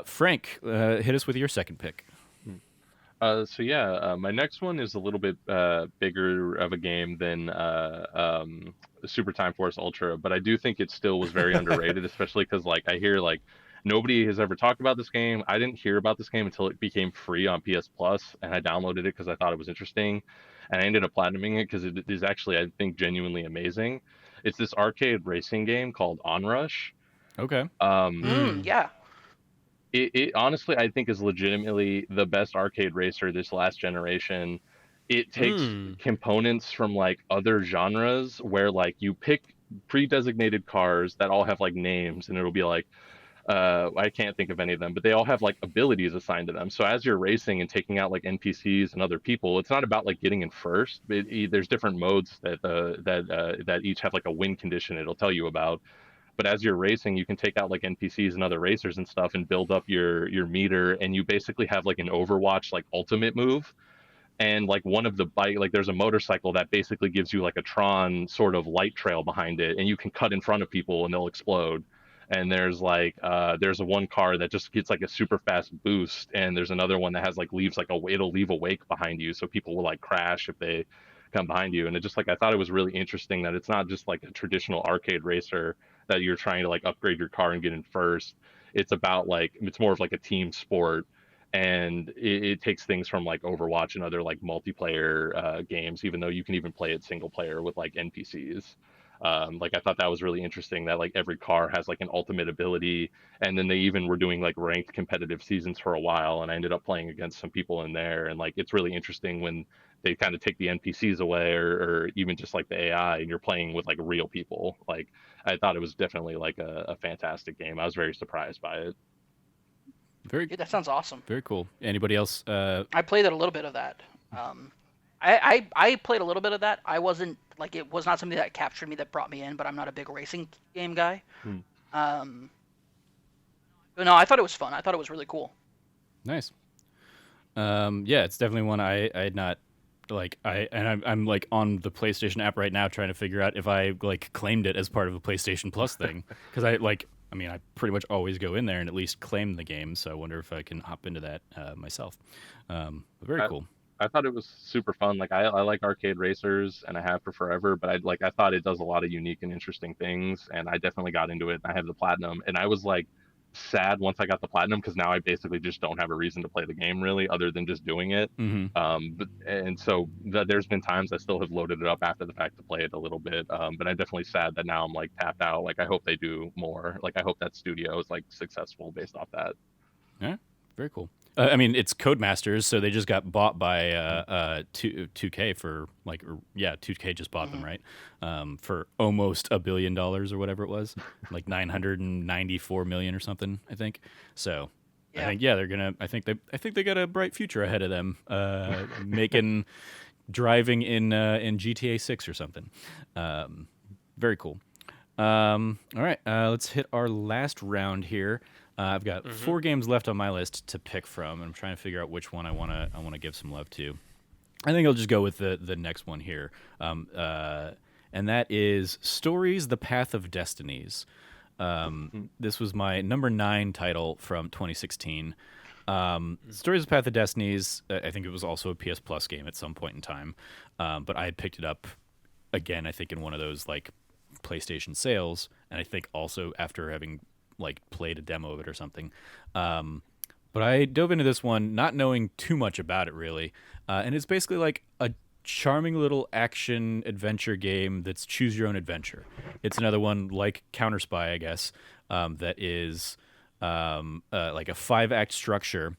Frank, hit us with your second pick. My next one is a little bit bigger of a game than Super Time Force Ultra, but I do think it still was very underrated, especially because like I hear like nobody has ever talked about this game. I didn't hear about this game until it became free on PS Plus, and I downloaded it because I thought it was interesting, and I ended up platinuming it because it is actually, I think, genuinely amazing. It's this arcade racing game called Onrush. Okay. Yeah. It honestly, I think, is legitimately the best arcade racer this last generation. It takes components from like other genres where like you pick pre-designated cars that all have like names, and it'll be like I can't think of any of them, but they all have like abilities assigned to them. So as you're racing and taking out like NPCs and other people, it's not about like getting in first. There's different modes that each have like a win condition it'll tell you about. But as you're racing, you can take out like NPCs and other racers and stuff and build up your meter, and you basically have like an Overwatch like ultimate move. And like one of the there's a motorcycle that basically gives you like a Tron sort of light trail behind it, and you can cut in front of people and they'll explode. And there's a one car that just gets like a super fast boost, and there's another one that has like leaves like it'll leave a wake behind you, so people will like crash if they come behind you. And it just like I thought it was really interesting that it's not just like a traditional arcade racer that you're trying to like upgrade your car and get in first. It's about like it's more of like a team sport, and it takes things from like Overwatch and other like multiplayer games, even though you can even play it single player with like NPCs. Like I thought that was really interesting that like every car has like an ultimate ability, and then they even were doing like ranked competitive seasons for a while, and I ended up playing against some people in there, and like it's really interesting when they kind of take the NPCs away, or even just like the AI, and you're playing with like real people. Like I thought it was definitely like a fantastic game. I was very surprised by it. Very, Dude, that sounds awesome. very cool. Anybody else? I played a little bit of that. I played a little bit of that. I wasn't like it was not something that captured me, that brought me in, but I'm not a big racing game guy. Um, but no, I thought it was fun. I thought it was really cool. Nice. Yeah, it's definitely one I had not like. I'm like on the PlayStation app right now trying to figure out if I like claimed it as part of a PlayStation Plus thing, because I mean, I pretty much always go in there and at least claim the game, so I wonder if I can hop into that myself. Very cool. I thought it was super fun. Like I like arcade racers, and I have for forever. But I thought it does a lot of unique and interesting things, and I definitely got into it. I have the platinum, and I was like sad once I got the platinum, because now I basically just don't have a reason to play the game really, other than just doing it. And so there's been times I still have loaded it up after the fact to play it a little bit. But I'm definitely sad that now I'm like tapped out. Like I hope they do more. Like I hope that studio is like successful based off that. Yeah, very cool. I mean, it's Codemasters, so they just got bought by 2K for like, 2K just bought them, right? For almost $1 billion or whatever it was, like 994 million or something, I think. So Yeah. I think they're gonna. I think they got a bright future ahead of them, making driving in GTA 6 or something. Very cool. All right, let's hit our last round here. I've got 4 games left on my list to pick from, and I'm trying to figure out which one I wanna give some love to. I think I'll just go with the next one here, and that is Stories: The Path of Destinies. This was my number 9 title from 2016. Stories: The Path of Destinies. I think it was also a PS Plus game at some point in time, but I had picked it up again. I think in one of those like PlayStation sales, and I think also after having like played a demo of it or something. But I dove into this one not knowing too much about it really, and it's basically like a charming little action adventure game that's choose your own adventure. It's another one like Counter Spy, I guess, that is like a 5-act structure,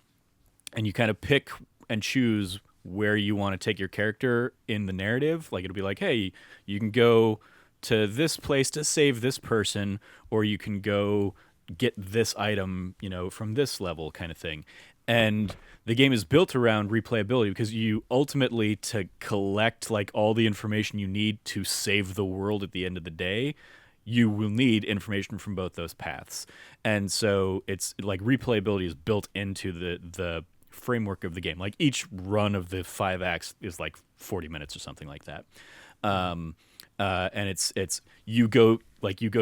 and you kind of pick and choose where you want to take your character in the narrative. Like it'll be like, hey, you can go to this place to save this person, or you can go get this item, from this level kind of thing. And the game is built around replayability because you ultimately, to collect like all the information you need to save the world at the end of the day, you will need information from both those paths. And so it's like replayability is built into the framework of the game. Like each run of the 5 acts is like 40 minutes or something like that. And it's you go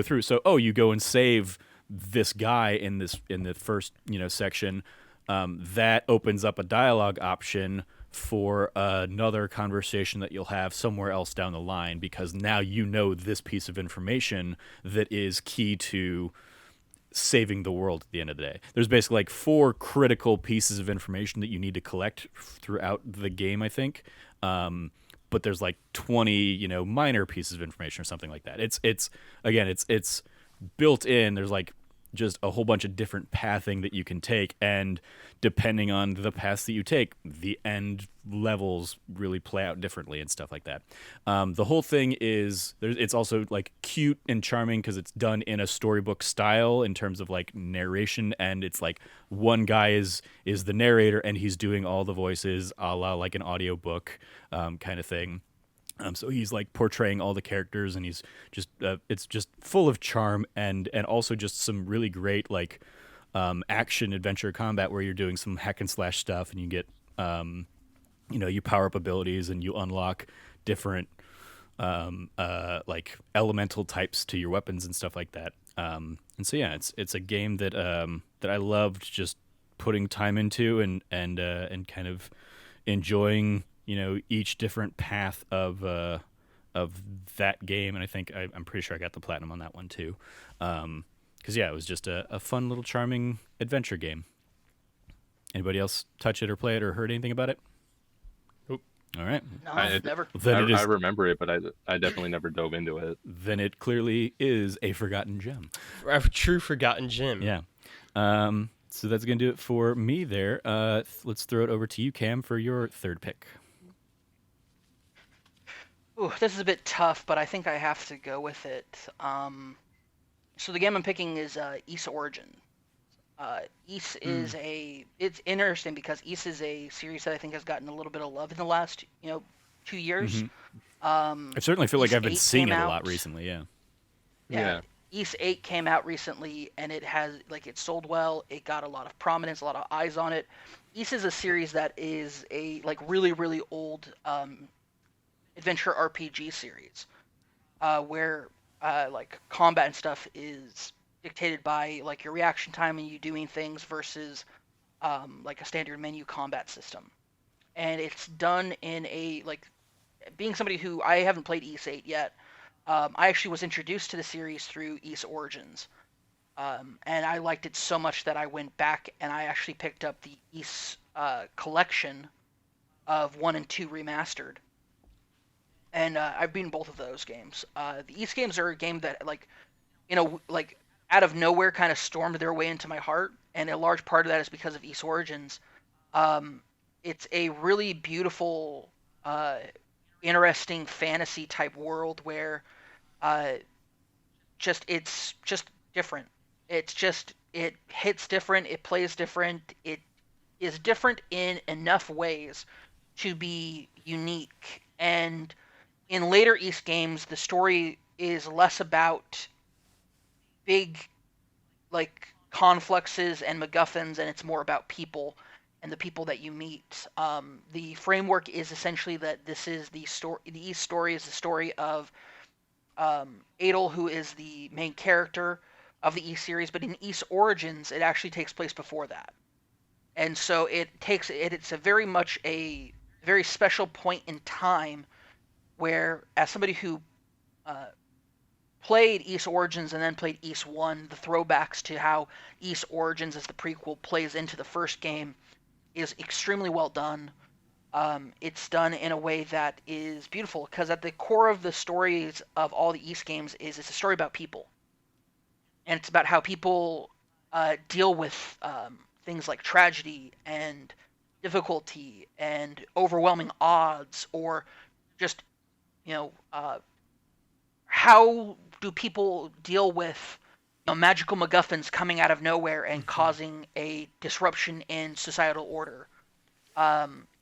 through. So you go and save this guy in the first section. That opens up a dialogue option for another conversation that you'll have somewhere else down the line, because now this piece of information that is key to saving the world at the end of the day. There's basically like 4 critical pieces of information that you need to collect throughout the game, I think. But there's like 20, minor pieces of information or something like that. It's built in. There's like just a whole bunch of different pathing that you can take, and depending on the paths that you take, the end levels really play out differently and stuff like that. The whole thing it's also like cute and charming because it's done in a storybook style in terms of like narration, and it's like one guy is the narrator and he's doing all the voices a la like an audiobook kind of thing. So he's like portraying all the characters, and he's just it's just full of charm and also just some really great like action adventure combat where you're doing some hack and slash stuff, and you get you power up abilities and you unlock different like elemental types to your weapons and stuff like that. And so yeah, it's a game that that I loved just putting time into and kind of enjoying each different path of that game. And I think I'm pretty sure I got the platinum on that one too. Because yeah, it was just a fun little charming adventure game. Anybody else touch it or play it or heard anything about it? Nope. All right. No, I- never. Then I remember it, but I definitely never dove into it. then it clearly is a forgotten gem. A true forgotten gem. Yeah. So that's gonna do it for me there. Let's throw it over to you, Cam, for your third pick. Ooh, this is a bit tough, but I think I have to go with it. So the game I'm picking is Ys Origin. Ys is it's interesting because Ys is a series that I think has gotten a little bit of love in the last 2 years. I certainly feel like Ys I've been 8 seeing came it a out. lot recently. Yeah. Yeah. Ys 8 came out recently, and it has it sold well. It got a lot of prominence, a lot of eyes on it. Ys is a series that is a really really old adventure RPG series, where combat and stuff is dictated by your reaction time and you doing things versus a standard menu combat system. And it's done in a being somebody who I haven't played Ys 8 yet. I actually was introduced to the series through Ys Origins, and I liked it so much that I went back and I actually picked up the Ys collection of 1 and 2 remastered. And I've beaten both of those games. The Ys games are a game that out of nowhere kind of stormed their way into my heart, and a large part of that is because of Ys Origins. It's a really beautiful, interesting fantasy type world where it's just different. It hits different, it plays different, it is different in enough ways to be unique. And in later Ys games, the story is less about big confluxes and MacGuffins, and it's more about people and the people that you meet. The framework is essentially that this is the story. The Ys story is the story of Adel, who is the main character of the Ys series, but in Ys Origins, it actually takes place before that, and so it's a very much a very special point in time where, as somebody who played Ys Origins and then played Ys 1, the throwbacks to how Ys Origins as the prequel plays into the first game is extremely well done. It's done in a way that is beautiful, because at the core of the stories of all the Ys games is it's a story about people. And it's about how people deal with things like tragedy and difficulty and overwhelming odds, or just how do people deal with magical MacGuffins coming out of nowhere and causing a disruption in societal order.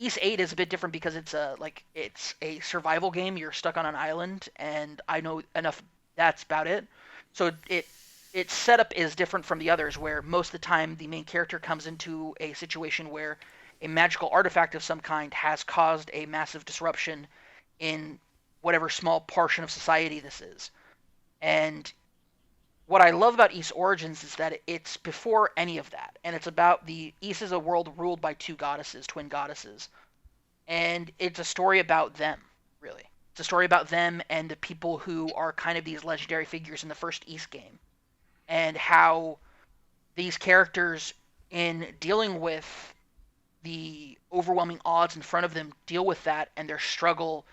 Ys 8 is a bit different because it's a survival game. You're stuck on an island, and I know enough. That's about it. So its setup is different from the others, where most of the time the main character comes into a situation where a magical artifact of some kind has caused a massive disruption in whatever small portion of society this is. And what I love about Ys Origins is that it's before any of that, and it's about Ys is a world ruled by twin goddesses, and it's a story about them, really. It's a story about them and the people who are kind of these legendary figures in the first Ys game, and how these characters, in dealing with the overwhelming odds in front of them, deal with that and their struggle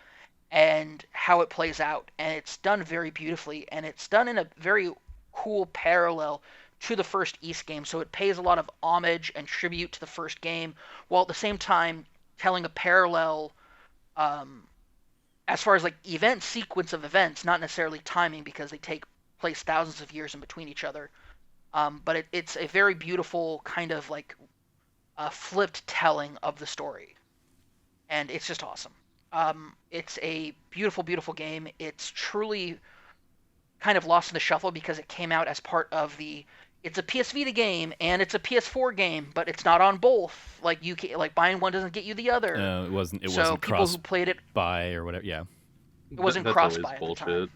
and how it plays out. And it's done very beautifully, and it's done in a very cool parallel to the first Ys game, so it pays a lot of homage and tribute to the first game, while at the same time telling a parallel as far as event sequence of events, not necessarily timing, because they take place thousands of years in between each other, but it's a very beautiful kind of flipped telling of the story, and it's just awesome. It's a beautiful, beautiful game. It's truly kind of lost in the shuffle because it came out as part of it's a PS Vita game and it's a PS4 game, but it's not on both. Buying one doesn't get you the other. No, it wasn't. It so wasn't people who played it buy or whatever. Yeah, it wasn't That's cross always buy at the bullshit. time.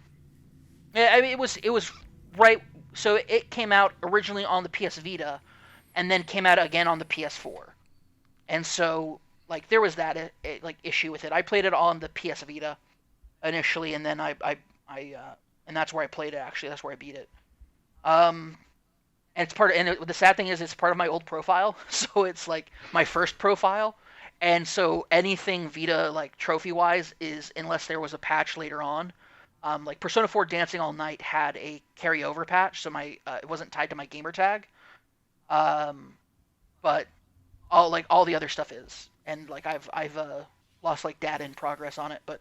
Yeah, I mean it was right so it came out originally on the PS Vita, and then came out again on the PS4. And so like there was that like issue with it. I played it on the PS Vita initially, and then and that's where I played it. Actually, that's where I beat it. And it's the sad thing is it's part of my old profile, so it's like my first profile, and so anything Vita like trophy wise is unless there was a patch later on. Like Persona 4 Dancing All Night had a carryover patch, so my it wasn't tied to my gamer tag. But all the other stuff is, and like I've lost like data in progress on it, but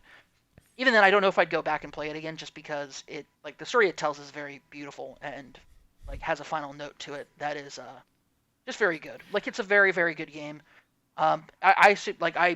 even then I don't know if I'd go back and play it again just because it like the story it tells is very beautiful and like has a final note to it that is just very good. Like it's a very very good game. I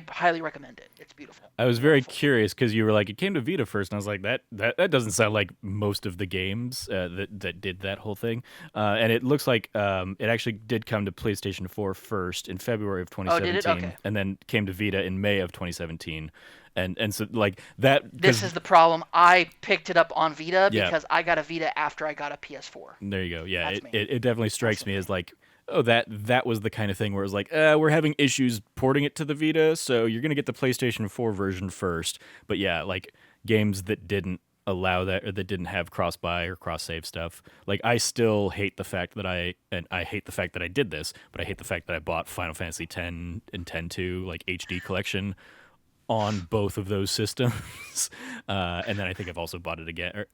highly recommend it. It's beautiful. I was very curious because you were like, it came to Vita first, and I was like, that doesn't sound like most of the games that did that whole thing. And it looks like it actually did come to PlayStation 4 first in February of 2017, did it? Okay. and then came to Vita in May of 2017. And so like that. This is the problem. I picked it up on Vita Yeah. because I got a Vita after I got a PS4. There you go. Yeah, That's me. it definitely strikes That's me me. as like, oh, that was the kind of thing where it was like, we're having issues porting it to the Vita, so you're gonna get the PlayStation 4 version first. But yeah, like games that didn't allow that or that didn't have cross buy or cross save stuff. Like I still hate the fact that I hate the fact that I did this, but I hate the fact that I bought Final Fantasy X and X-2 like HD collection on both of those systems. And then I think I've also bought it again.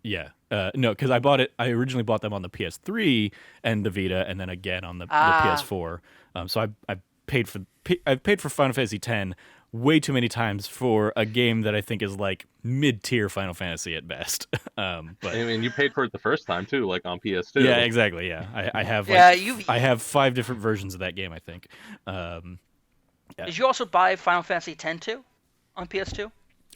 No, because I originally bought them on the PS3 and the Vita, and then again on the PS4. So I've paid for Final Fantasy X way too many times for a game that I think is like mid-tier Final Fantasy at best. But I mean, you paid for it the first time too, like on PS2. yeah, exactly. Yeah, I have Yeah, I have 5 different versions of that game, I think. Did you also buy Final Fantasy X too on PS2?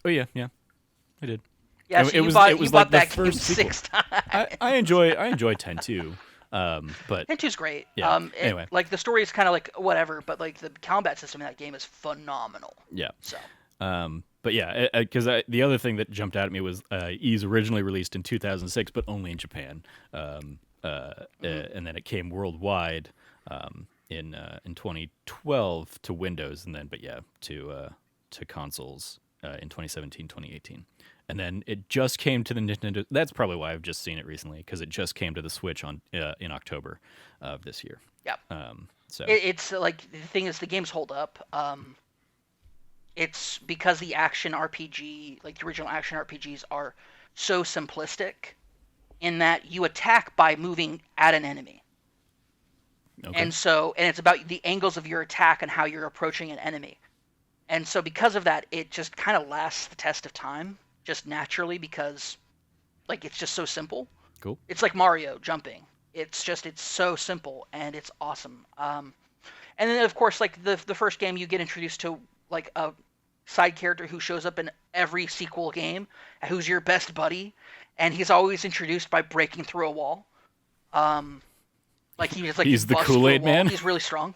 Oh yeah, I did. Yeah, It- so it you was- bought, it was you bought like the that game first sequel. 6 times. I enjoy 10 too. But X-2's great. Yeah, anyway. Like the story is kind of like whatever, but like the combat system in that game is phenomenal. yeah. So But yeah, because the other thing that jumped out at me was E's originally released in 2006, but only in Japan, and then it came worldwide in 2012 to Windows, and then to consoles in 2017, 2018, and then it just came to the Nintendo. That's probably why I've just seen it recently, because it just came to the Switch in October of this year. yeah, So it's like the thing is the games hold up. It's because the action RPG, like the original action RPGs, are so simplistic in that you attack by moving at an enemy. okay. And it's about the angles of your attack and how you're approaching an enemy. And so because of that, it just kind of lasts the test of time just naturally because like it's just so simple. Cool. It's like Mario jumping. It's so simple and it's awesome. And then of course like the first game you get introduced to like a side character who shows up in every sequel game, who's your best buddy, and he's always introduced by breaking through a wall. Like He's the busts through a Kool-Aid wall. man? He's really strong.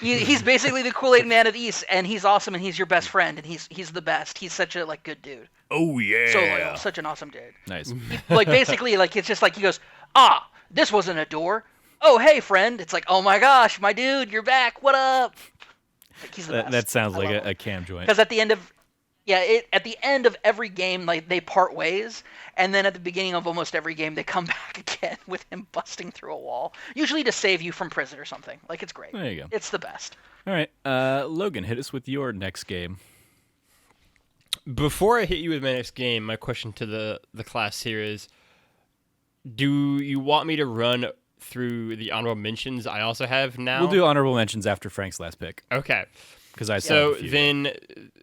He's basically the Kool-Aid man of the East, and he's awesome, and he's your best friend, and he's the best. He's such a like good dude. Oh yeah. So loyal, such an awesome dude. Nice. Like basically like it's just like he goes, this wasn't a door. Oh hey friend. It's like, oh my gosh, my dude, you're back. What up? Like he's the best. That sounds I like love a him. cam joint. Because at the end of every game, like they part ways, and then at the beginning of almost every game, they come back again with him busting through a wall, usually to save you from prison or something. Like it's great. There you go. It's the best. All right, Logan, hit us with your next game. Before I hit you with my next game, my question to the class here is, do you want me to run through the honorable mentions I also have now? We'll do honorable mentions after Frank's last pick, Okay. because I still So have a few. then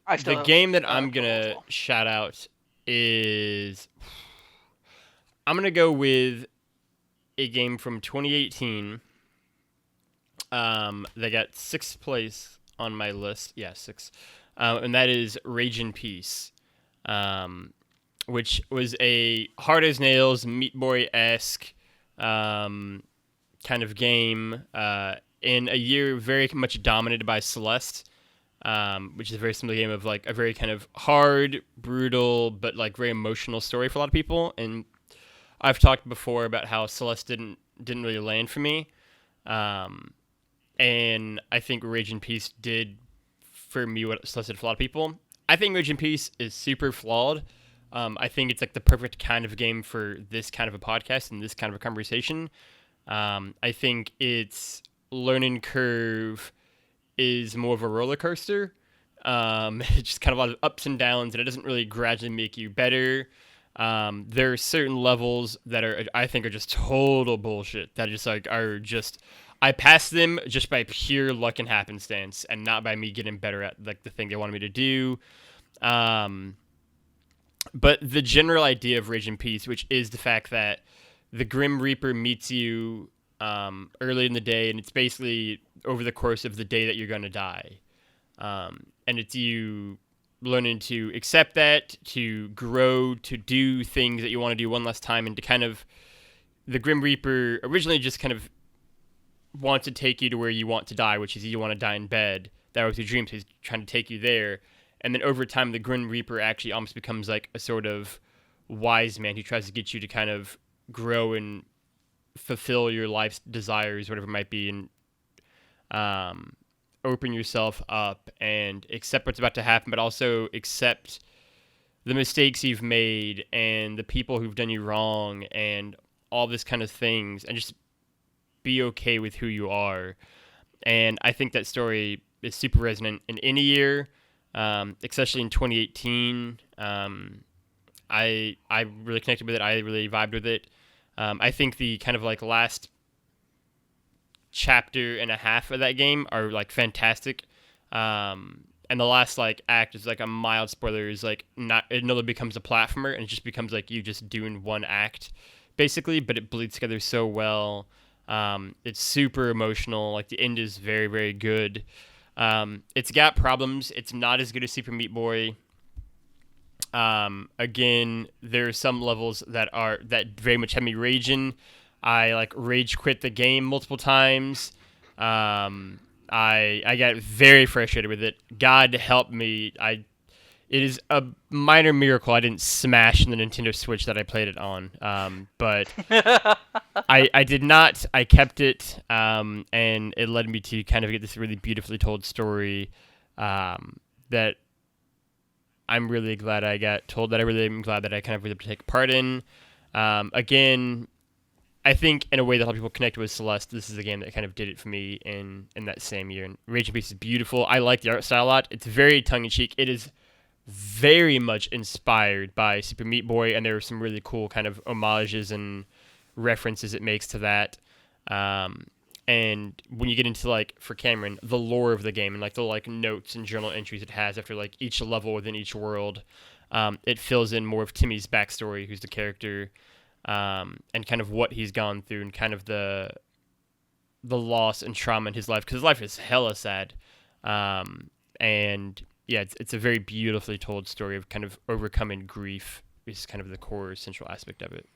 I still the have, game that I'm Portal going as to well. shout out is, I'm going to go with a game from 2018 that got 6th place on my list. Yeah, 6. And that is Rage in Peace, which was a hard as nails, Meat Boy-esque kind of game in a year very much dominated by Celeste, which is a very similar game of like a very kind of hard, brutal, but like very emotional story for a lot of people. And I've talked before about how Celeste didn't didn't really land for me. And I think Rage in Peace did for me what Celeste did for a lot of people. I think Rage in Peace is super flawed. I think it's like the perfect kind of game for this kind of a podcast and this kind of a conversation. I think its learning curve is more of a roller coaster. It's just kind of a lot of ups and downs, and it doesn't really gradually make you better. There are certain levels that I think are just total bullshit. That just I pass them just by pure luck and happenstance, and not by me getting better at like the thing they wanted me to do. But the general idea of Rage in Peace, which is the fact that the Grim Reaper meets you early in the day, and it's basically over the course of the day that you're going to die. And it's you learning to accept that, to grow, to do things that you want to do one last time, and to kind of... The Grim Reaper originally just kind of wants to take you to where you want to die, which is you want to die in bed. That was your dream, so he's trying to take you there. And then over time, the Grim Reaper actually almost becomes like a sort of wise man who tries to get you to kind of grow and fulfill your life's desires, whatever it might be, and open yourself up and accept what's about to happen, but also accept the mistakes you've made and the people who've done you wrong and all this kind of things, and just be okay with who you are. And I think that story is super resonant in any year. Especially in 2018, I really connected with it. I really vibed with it. I think the kind of like last chapter and a half of that game are like fantastic. And the last like act is like a mild spoiler, is like not, it no longer becomes a platformer, and it just becomes like you just doing one act basically, but it bleeds together so well. It's super emotional. Like the end is very, very good. It's got problems. It's not as good as Super Meat Boy. Again, there are some levels that very much have me raging. I like rage quit the game multiple times. I got very frustrated with it. God help me. It is a minor miracle I didn't smash the Nintendo Switch that I played it on. But I did not. I kept it, and it led me to kind of get this really beautifully told story that I'm really glad I got told, that I really am glad that I kind of was able to take part in. Again, I think in a way that a lot of people connect with Celeste, this is a game that kind of did it for me in that same year. And Rage in Peace is beautiful. I like the art style a lot. It's very tongue-in-cheek. It is very much inspired by Super Meat Boy, and there are some really cool kind of homages and references it makes to that. And when you get into, like, for Cameron, the lore of the game and like the like notes and journal entries it has after like each level within each world, it fills in more of Timmy's backstory, who's the character, and kind of what he's gone through, and kind of the loss and trauma in his life, because his life is hella sad. And yeah, it's a very beautifully told story of kind of overcoming grief is kind of the core central aspect of it.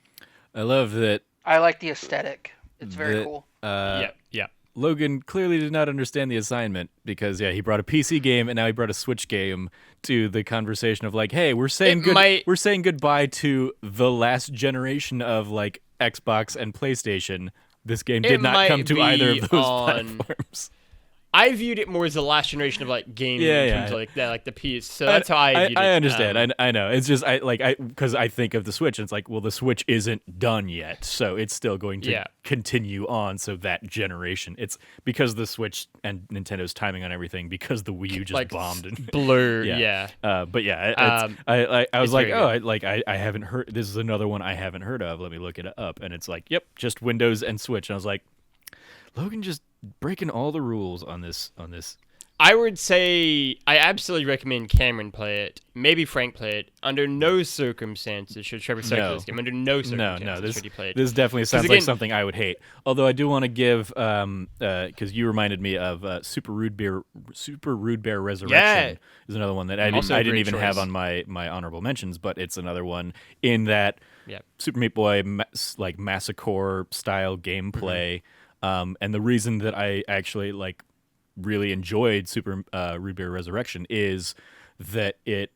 I love that. I like the aesthetic. It's very cool. Yeah. Logan clearly did not understand the assignment, because he brought a PC game and now he brought a Switch game to the conversation of like, hey, we're saying goodbye to the last generation of like Xbox and PlayStation. This game did not come to either of those platforms. I viewed it more as the last generation of like games in terms of like that, like the PS. So that's how I viewed it. I understand. I know. It's just because I think of the Switch, and it's like, well, the Switch isn't done yet, so it's still going to continue on. So that generation, it's because the Switch and Nintendo's timing on everything, because the Wii U just like bombed and blur. But yeah, I was like, I haven't heard. This is another one I haven't heard of. Let me look it up, and it's like, yep, just Windows and Switch. And I was like, Logan just breaking all the rules on this. I would say I absolutely recommend Cameron play it. Maybe Frank play it. Under no circumstances should Trevor start this game. Under no circumstances should he play it. This definitely sounds like something I would hate. Although I do want to give, because you reminded me of Super Rude Bear Resurrection is another one that I didn't even have on my honorable mentions, but it's another one in that Super Meat Boy like Massacre style gameplay. And the reason that I actually really enjoyed Super Root Beer Resurrection is that it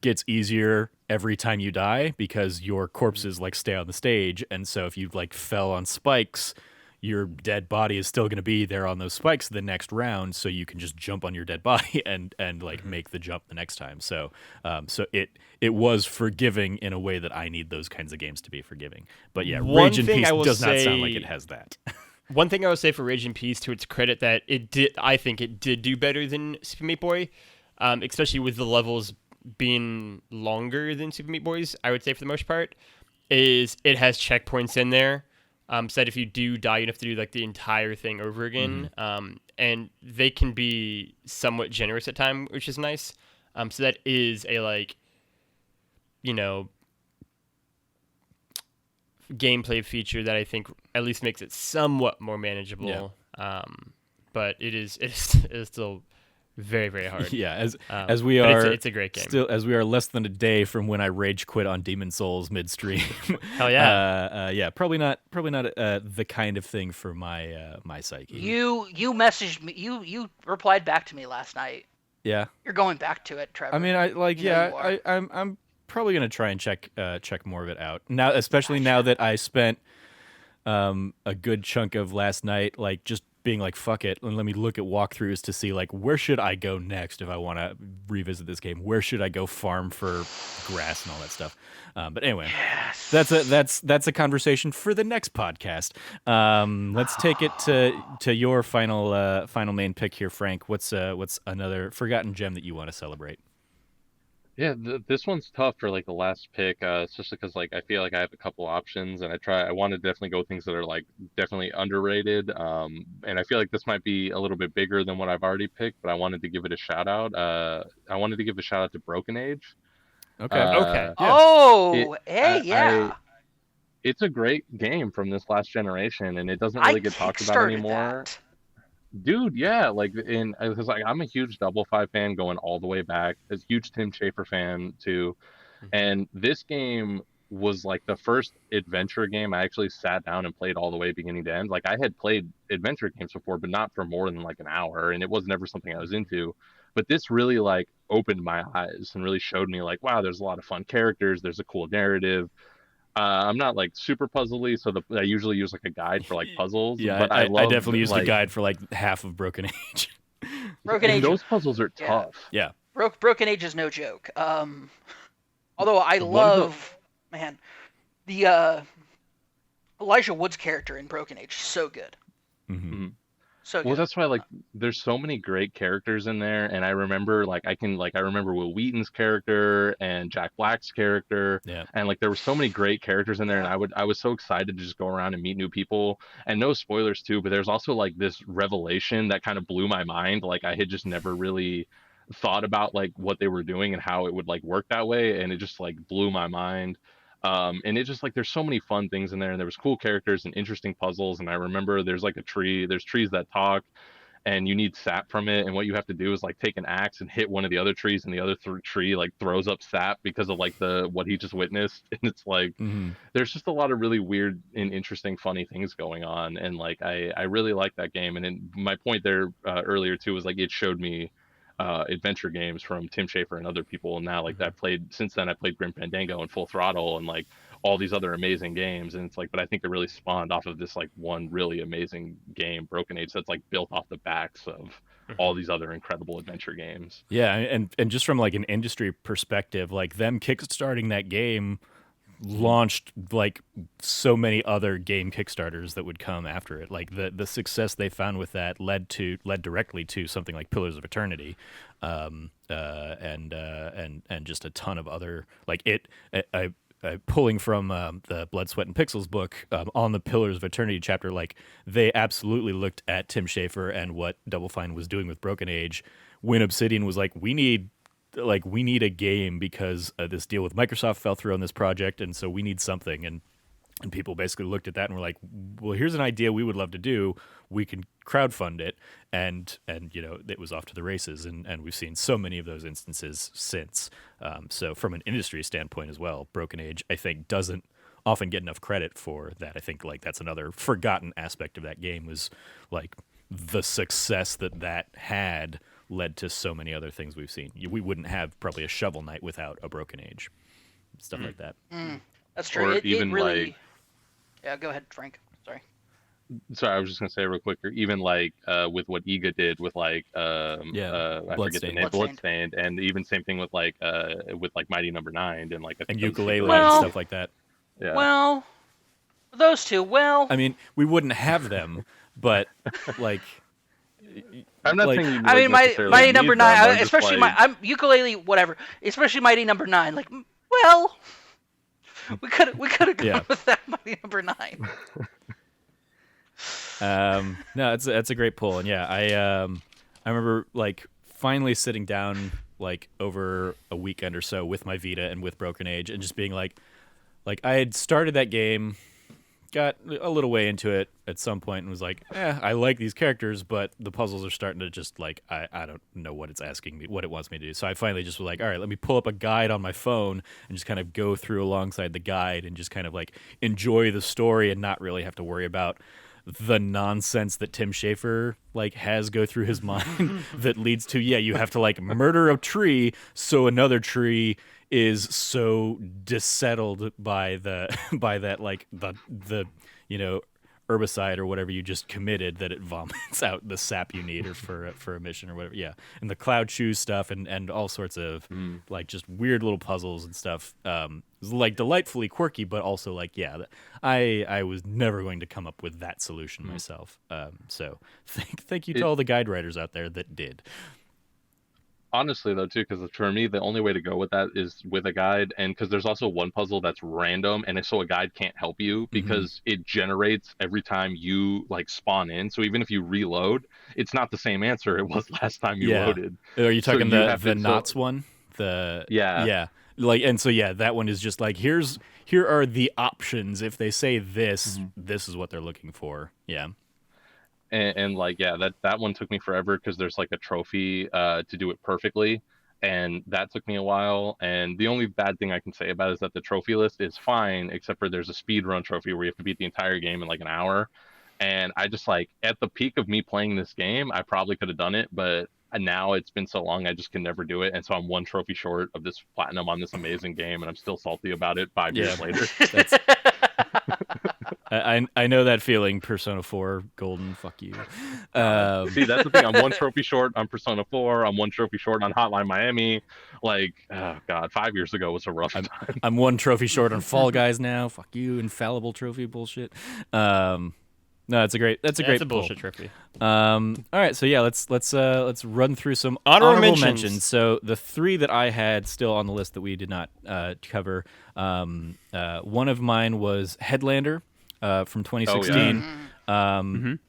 gets easier every time you die because your corpses like stay on the stage, and so if you like fell on spikes, your dead body is still going to be there on those spikes the next round, so you can just jump on your dead body and like make the jump the next time. So so it was forgiving in a way that I need those kinds of games to be forgiving. But yeah, One Rage in thing Peace I will does not sound like say- it has that. One thing I would say for Rage in Peace, to its credit, that I think it did do better than Super Meat Boy, especially with the levels being longer than Super Meat Boy's. I would say for the most part, is it has checkpoints in there. So that if you do die, you have to do like the entire thing over again. And they can be somewhat generous at time, which is nice. So that is a like, you know, gameplay feature that I think at least makes it somewhat more manageable. But it is still very, very hard. Yeah, as But we are, it's a great game. Still, as we are less than a day from when I rage quit on Demon Souls midstream. Hell yeah. Yeah, probably not the kind of thing for my my psyche. You messaged me. You replied back to me last night. Yeah, You're going back to it, Trevor. I mean, I like You know you yeah, are. I'm probably gonna try and check more of it out now, especially now that I spent a good chunk of last night like just being like fuck it and let me look at walkthroughs to see like where should I go next if I want to revisit this game, where should I go farm for grass and all that stuff. But anyway, Yes. that's a conversation for the next podcast. Let's take it to your final main pick here, Frank. What's another forgotten gem that you want to celebrate? Yeah, this one's tough for like the last pick, especially because like I feel like I have a couple options, and I want to definitely go things that are like definitely underrated. And I feel like this might be a little bit bigger than what I've already picked, but I wanted to give it a shout out. I wanted to give a shout out to Broken Age. Okay. Okay. Oh, It- hey, I- yeah. It's a great game from this last generation, and it doesn't I really get talked about kickstarted anymore. that. Dude, yeah, like in because like I'm a huge Double Five fan going all the way back. A huge Tim Schafer fan too, and this game was like the first adventure game I actually sat down and played all the way beginning to end. Like I had played adventure games before, but not for more than like an hour, and it was never something I was into. But this really like opened my eyes and really showed me like, wow, there's a lot of fun characters, there's a cool narrative. I'm not like super puzzly, so I usually use like a guide for like puzzles. Yeah, but I love, definitely used like, a guide for like half of Broken Age. Broken and Age. those puzzles are Yeah. tough. Yeah. Broken Age is no joke. Although I One of love, man, the Elijah Wood's character in Broken Age, so good, Mm-hmm. so Well, good. that's why like there's so many great characters in there, and I remember like I remember Will Wheaton's character and Jack Black's character, Yeah. and like there were so many great characters in there, and I was so excited to just go around and meet new people. And no spoilers too, but there's also like this revelation that kind of blew my mind. Like I had just never really thought about like what they were doing and how it would like work that way, and it just like blew my mind. And it just like there's so many fun things in there, and there was cool characters and interesting puzzles. And I remember there's like there's trees that talk, and you need sap from it. And what you have to do is like take an axe and hit one of the other trees, and the other tree like throws up sap because of like what he just witnessed. And it's like Mm-hmm. there's just a lot of really weird and interesting, funny things going on. And like I really like that game. And then my point there earlier too was like it showed me adventure games from Tim Schafer and other people. And now like since then I played Grim Fandango and Full Throttle and like all these other amazing games. And it's like, but I think it really spawned off of this like one really amazing game, Broken Age, that's like built off the backs of all these other incredible adventure games. Yeah, and just from like an industry perspective, like them kickstarting that game launched like so many other game kickstarters that would come after it. Like the success they found with that led directly to something like Pillars of Eternity, and just a ton of other like it. Pulling from the Blood, Sweat, and Pixels book on the Pillars of Eternity chapter, like they absolutely looked at Tim Schafer and what Double Fine was doing with Broken Age when Obsidian was like, we need a game because this deal with Microsoft fell through on this project, and so we need something. And people basically looked at that and were like, well, here's an idea we would love to do. We can crowdfund it. And you know, it was off to the races. And we've seen so many of those instances since. So from an industry standpoint as well, Broken Age, I think, doesn't often get enough credit for that. I think like that's another forgotten aspect of that game was like the success that had led to so many other things we've seen. We wouldn't have probably a Shovel Knight without a Broken Age, stuff like that. That's true. Or It even really. like, Yeah, go ahead, Frank. Sorry. sorry, I was just gonna say real quick, or even like with what Iga did with like I forget the Bloodstained. name, Bloodstained. Bloodstained, and even same thing with like Mighty Number Nine and like I And think those two Ukulele were- and Well- stuff like that. Yeah. Well, those two. Well, I mean, we wouldn't have them, but like, I'm not like- saying you I mean, necessarily Mighty need Number them, Nine, I'm just especially like, I'm ukulele, whatever. Especially Mighty Number Nine. Like, well, we could have gone Yeah. with that Mighty Number Nine. no, that's a great pull, and yeah, I remember like finally sitting down like over a weekend or so with my Vita and with Broken Age, and just being like I had started that game, got a little way into it at some point, and was like, I like these characters, but the puzzles are starting to just like I don't know what it's asking me, what it wants me to do. So I finally just was like, all right, let me pull up a guide on my phone and just kind of go through alongside the guide and just kind of like enjoy the story and not really have to worry about the nonsense that Tim Schafer like has go through his mind that leads to you have to like murder a tree so another tree is so dissettled by the by that like the herbicide or whatever you just committed that it vomits out the sap you need or for a mission or whatever. Yeah, and the cloud shoes stuff and all sorts of like just weird little puzzles and stuff. It was like delightfully quirky, but also like I was never going to come up with that solution myself. So thank you to all the guide writers out there that did. honestly though too, because for me the only way to go with that is with a guide, and because there's also one puzzle that's random, and so a guide can't help you because it generates every time you like spawn in. So even if you reload, it's not the same answer it was last time you loaded. Are you So talking you the have to- knots one? The Yeah. like, and so that one is just like here are the options. If they say this, this is what they're looking for. Yeah. And like that one took me forever because there's like a trophy to do it perfectly, and that took me a while. And the only bad thing I can say about it is that the trophy list is fine, except for there's a speed run trophy where you have to beat the entire game in like an hour. And I just like at the peak of me playing this game, I probably could have done it, but now it's been so long I just can never do it. And so I'm one trophy short of this platinum on this amazing game, and I'm still salty about it 5 years later. That's, I know that feeling. Persona 4 Golden, fuck you. See, that's the thing. I'm one trophy short on Persona 4. I'm one trophy short on Hotline Miami. Like, oh god, 5 years ago was a rough time. I'm one trophy short on Fall Guys now. Fuck you, infallible trophy bullshit. No, that's a great That's a pull. bullshit trophy. All right, so let's run through some Honorable honorable mentions. So the three that I had still on the list that we did not cover. One of mine was Headlander from 2016.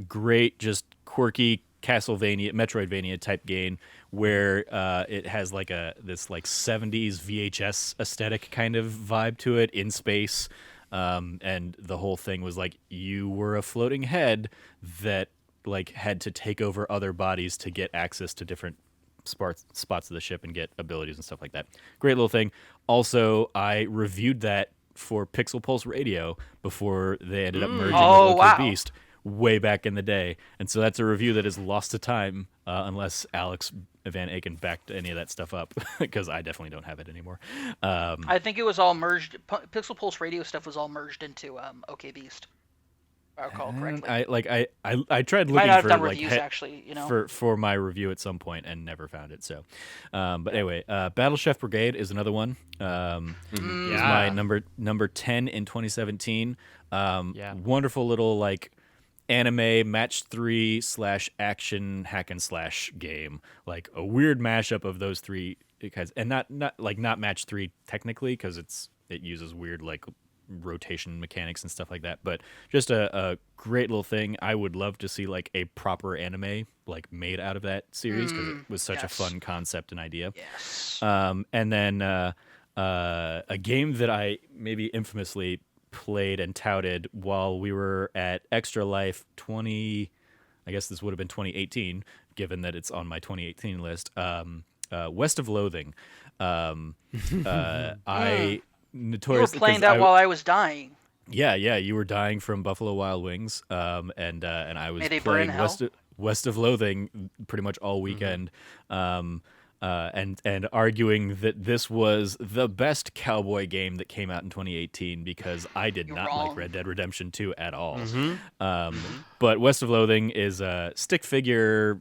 Great, just quirky Castlevania, Metroidvania type game where it has like this like 70s VHS aesthetic kind of vibe to it in space. And the whole thing was like you were a floating head that like had to take over other bodies to get access to different spots of the ship and get abilities and stuff like that. Great little thing. Also, I reviewed that for Pixel Pulse Radio before they ended up merging with OK wow. Beast way back in the day. And so that's a review that is lost to time unless Alex Van Aken backed any of that stuff up because I definitely don't have it anymore. I think it was all merged. Pixel Pulse Radio stuff was all merged into OK Beast. If I recall correctly. I tried You might looking not have for done like reviews actually, you know. for my review at some point and never found it. So, but anyway, Battle Chef Brigade is another one. Is my number 10 in 2017. Wonderful little like anime match 3 / action hack and slash game, like a weird mashup of those three kinds, and not match 3 technically because it uses weird like rotation mechanics and stuff like that, but just a great little thing. I would love to see like a proper anime like made out of that series because it was such a fun concept and idea. Yes. And then a game that I maybe infamously played and touted while we were at Extra Life I guess this would have been 2018 given that it's on my 2018 list. West of Loathing. I notoriously You were playing that while I was dying. Yeah, you were dying from Buffalo Wild Wings, and I was May they burn playing in hell? West of Loathing pretty much all weekend, and arguing that this was the best cowboy game that came out in 2018 because I did You're not wrong. like Red Dead Redemption 2 at all. But West of Loathing is a stick figure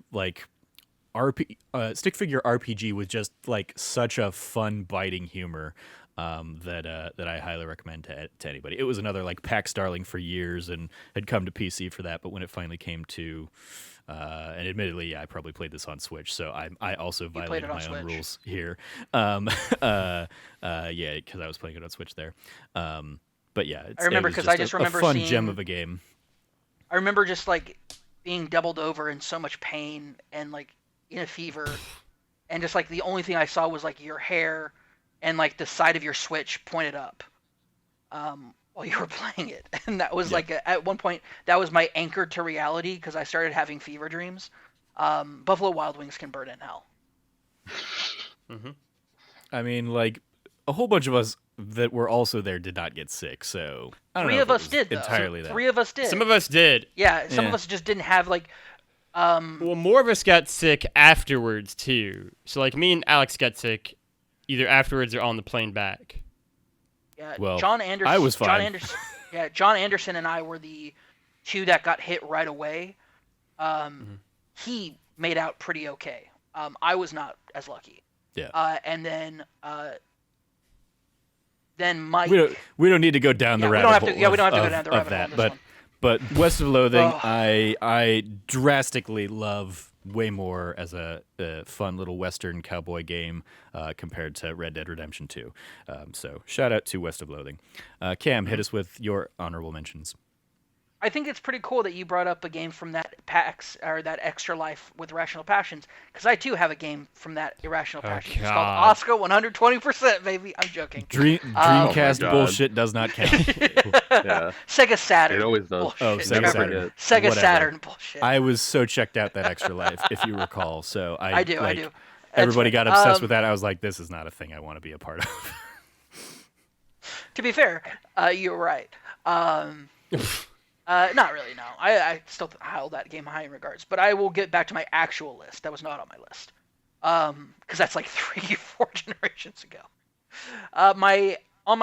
stick figure RPG with just like such a fun, biting humor. That I highly recommend to anybody. It was another like PAX darling for years and had come to PC for that, but when it finally came to, and admittedly, I probably played this on Switch, so I also violated my own rules here. Yeah, because I was playing it on Switch there. But yeah, I remember because I just remember a fun seeing, gem of a game. I remember just like being doubled over in so much pain and like in a fever, and just like the only thing I saw was like your hair and like the side of your Switch pointed up while you were playing it. And that was like at one point that was my anchor to reality because I started having fever dreams. Buffalo Wild Wings can burn in hell. I mean, like a whole bunch of us that were also there did not get sick, so I don't know. Three of us did though. Entirely that. Three of us did. Some of us did. Yeah, some of us just didn't have like. Well, more of us got sick afterwards too. So like me and Alex got sick either afterwards or on the plane back. Yeah, Well, John Anderson. I was fine. John Anderson and I were the two that got hit right away. He made out pretty okay. I was not as lucky. Yeah. And then Mike. We don't need to go down the rabbit hole. We don't have to go down the rabbit that, hole on this one. But West of Loathing, I drastically love way more as a fun little Western cowboy game compared to Red Dead Redemption 2. So shout out to West of Loathing. Cam, hit us with your honorable mentions. I think it's pretty cool that you brought up a game from that PAX or that Extra Life with Irrational Passions, because I too have a game from that Irrational Passions. It's called Oscar 120%, baby. I'm joking. Dreamcast bullshit does not count. Yeah. Sega Saturn. It always does. Bullshit. Oh, Sega Saturn. Sega Whatever. Saturn bullshit. I was so checked out that Extra Life, if you recall. So I do. That's Everybody got right. obsessed with that. I was like, this is not a thing I want to be a part of. To be fair, you're right. Not really, no. I still hold that game high in regards. But I will get back to my actual list. That was not on my list. Because that's like 4 generations ago. On my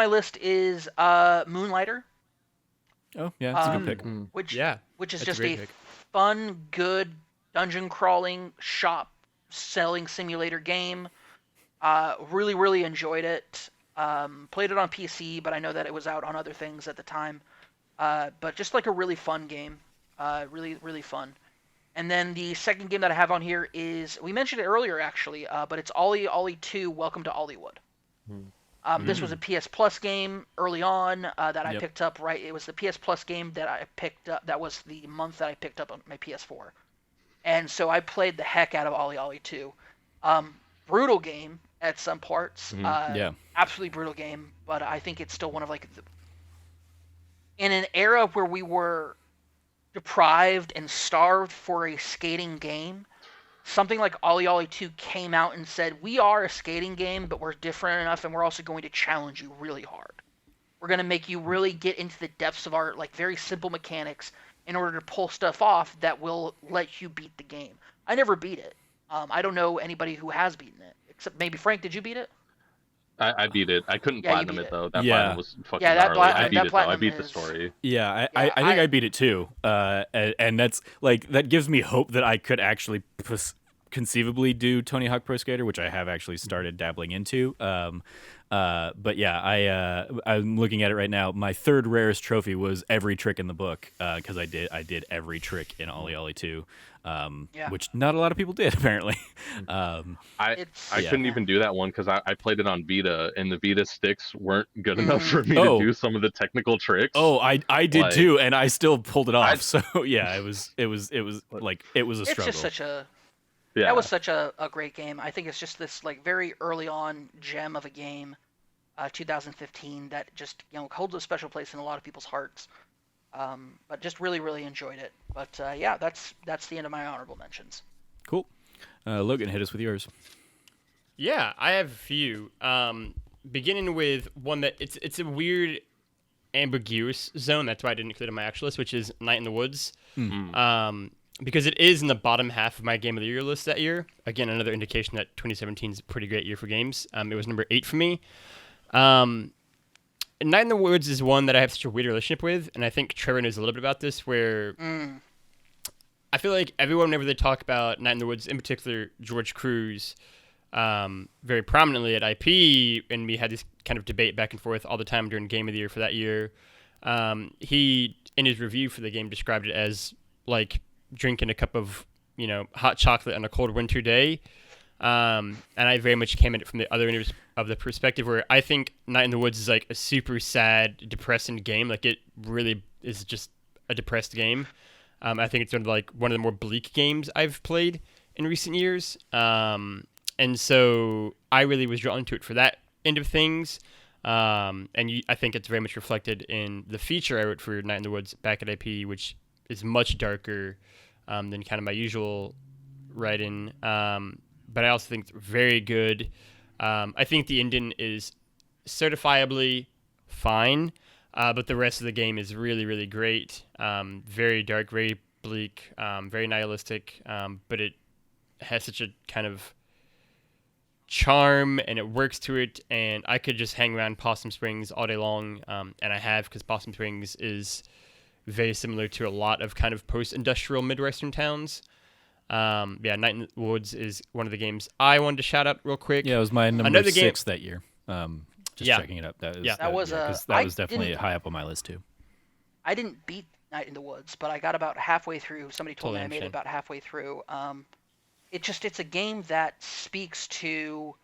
list is Moonlighter. Oh, yeah, it's a good pick. Which is that's just a great a pick. fun, good dungeon crawling shop selling simulator game. Really, really enjoyed it. Played it on PC, but I know that it was out on other things at the time. But just like a really fun game. Really, really fun. And then the second game that I have on here is, we mentioned it earlier actually, but it's Ollie Ollie 2 Welcome to Ollywood. This was a PS Plus game early on that I picked up, right? It was the PS Plus game that I picked up. That was the month that I picked up on my PS4. And so I played the heck out of Ollie Ollie 2. Brutal game at some parts. Absolutely brutal game, but I think it's still one of like in an era where we were deprived and starved for a skating game, something like Ollie Ollie 2 came out and said, we are a skating game, but we're different enough, and we're also going to challenge you really hard. We're going to make you really get into the depths of our like very simple mechanics in order to pull stuff off that will let you beat the game. I never beat it. I don't know anybody who has beaten it, except maybe Frank. Did you beat it? I beat it. I couldn't platinum it though. That platinum was fucking gnarly. I beat it though. I beat the story. Yeah, I think I beat it too. And that's like, that gives me hope that I could actually conceivably do Tony Hawk Pro Skater, which I have actually started dabbling into. But yeah, I'm looking at it right now. My third rarest trophy was every trick in the book, because I did every trick in Ollie Ollie 2. Which not a lot of people did apparently. I couldn't even do that one because I played it on Vita, and the Vita sticks weren't good enough for me to do some of the technical tricks. Oh, I did too, and I still pulled it off. So yeah, it was like, it was a struggle. It's just such a that was such a great game. I think it's just this like very early on gem of a game, 2015, that just holds a special place in a lot of people's hearts. But just really, really enjoyed it. But yeah, that's the end of my honorable mentions. Cool. Logan, hit us with yours. Yeah, I have a few. Beginning with one that it's a weird, ambiguous zone. That's why I didn't include it on my actual list, which is Night in the Woods. because it is in the bottom half of my Game of the Year list that year. Again, another indication that 2017 is a pretty great year for games. It was number 8 for me. Night in the Woods is one that I have such a weird relationship with, and I think Trevor knows a little bit about this, where I feel like everyone, whenever they talk about Night in the Woods, in particular George Cruz, very prominently at IP, and we had this kind of debate back and forth all the time during Game of the Year for that year. He, in his review for the game, described it as like drinking a cup of, hot chocolate on a cold winter day. And I very much came at it from the other end of the perspective where I think Night in the Woods is like a super sad, depressing game. Like, it really is just a depressed game. I think it's sort of like one of the more bleak games I've played in recent years. And so I really was drawn to it for that end of things. I think it's very much reflected in the feature I wrote for Night in the Woods back at IP, which is much darker than kind of my usual writing. But I also think it's very good. I think the ending is certifiably fine, but the rest of the game is really, really great. Very dark, very bleak, very nihilistic, but it has such a kind of charm, and it works to it, and I could just hang around Possum Springs all day long, and I have, because Possum Springs is very similar to a lot of kind of post-industrial Midwestern towns. Night in the Woods is one of the games I wanted to shout out real quick. Yeah, it was my number 6 that year. Checking it up. That was definitely high up on my list too. I didn't beat Night in the Woods, but I got about halfway through. Somebody told me I made it about halfway through. It's a game that speaks to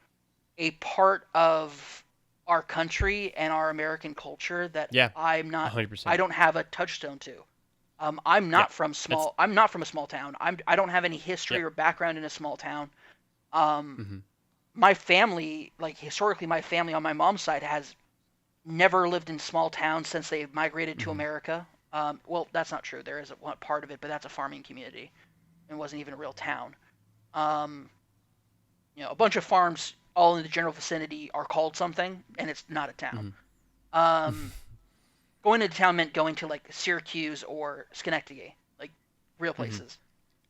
a part of our country and our American culture that I'm not. 100%. I don't have a touchstone to. I'm not from a small town. I don't have any history or background in a small town. My family, like historically, my family on my mom's side has never lived in small towns since they migrated to America. Well, that's not true. There is one part of it, but that's a farming community. It wasn't even a real town. A bunch of farms all in the general vicinity are called something, and it's not a town. Going to town meant going to like Syracuse or Schenectady, like real places.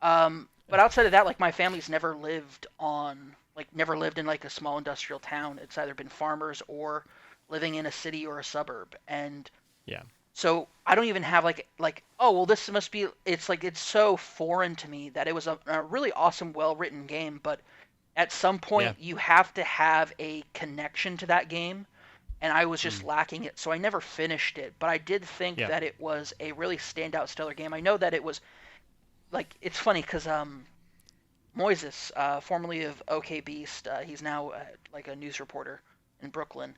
But outside of that, like my family's never lived in like a small industrial town. It's either been farmers or living in a city or a suburb. And so I don't even have this must be, it's so foreign to me that it was a really awesome, well-written game. But at some point you have to have a connection to that game. And I was just lacking it, so I never finished it. But I did think that it was a really standout, stellar game. I know that it was, it's funny because Moises, formerly of OK Beast, he's now like a news reporter in Brooklyn.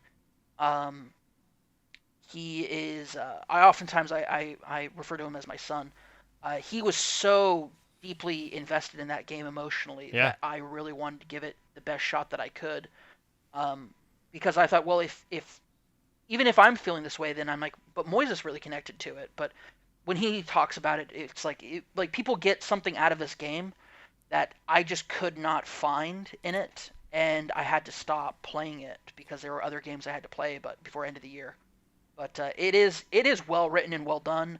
He is, I refer to him as my son. He was so deeply invested in that game emotionally that I really wanted to give it the best shot that I could. Because I thought, well, if even if I'm feeling this way, then I'm like, but Moises really connected to it. But when he talks about it, it's like people get something out of this game that I just could not find in it, and I had to stop playing it because there were other games I had to play, but before end of the year. But it is well written and well done,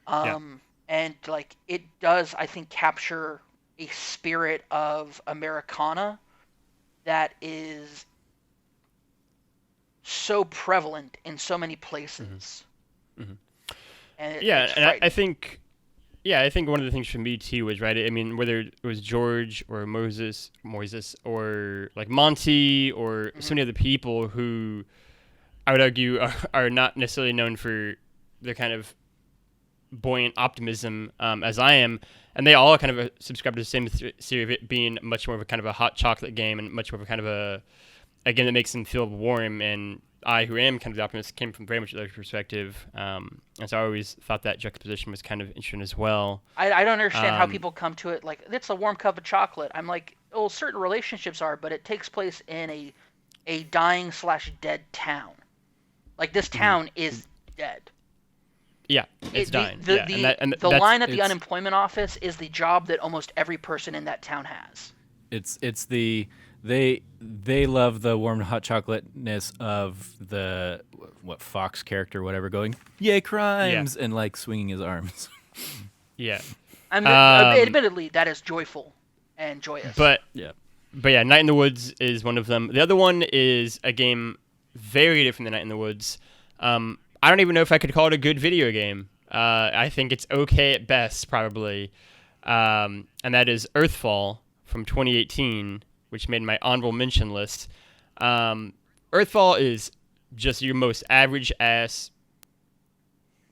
and like it does, I think, capture a spirit of Americana that is so prevalent in so many places. And I think one of the things for me too was, right, I mean, whether it was George or Moises or like Monty or so many other people who I would argue are not necessarily known for their kind of buoyant optimism as I am, and they all kind of subscribe to the same theory of it being much more of a kind of a hot chocolate game and much more of a kind of a game that makes them feel warm. And I, who am kind of the optimist, came from very much another perspective, and so I always thought that juxtaposition was kind of interesting as well. I don't understand how people come to it like it's a warm cup of chocolate. I'm like, well, certain relationships are, but it takes place in a dying / dead town. Like this town is dead. Yeah, it's dying. The line at the unemployment office is the job that almost every person in that town has. It's the they love the warm hot chocolateness of the Fox character, whatever, going yay crimes and like swinging his arms. Yeah. Admittedly, that is joyful and joyous. But Yeah. yeah, Night in the Woods is one of them. The other one is a game very different than Night in the Woods. I don't even know if I could call it a good video game. I think it's okay at best, probably. And that is Earthfall from 2018, which made my honorable mention list. Earthfall is just your most average-ass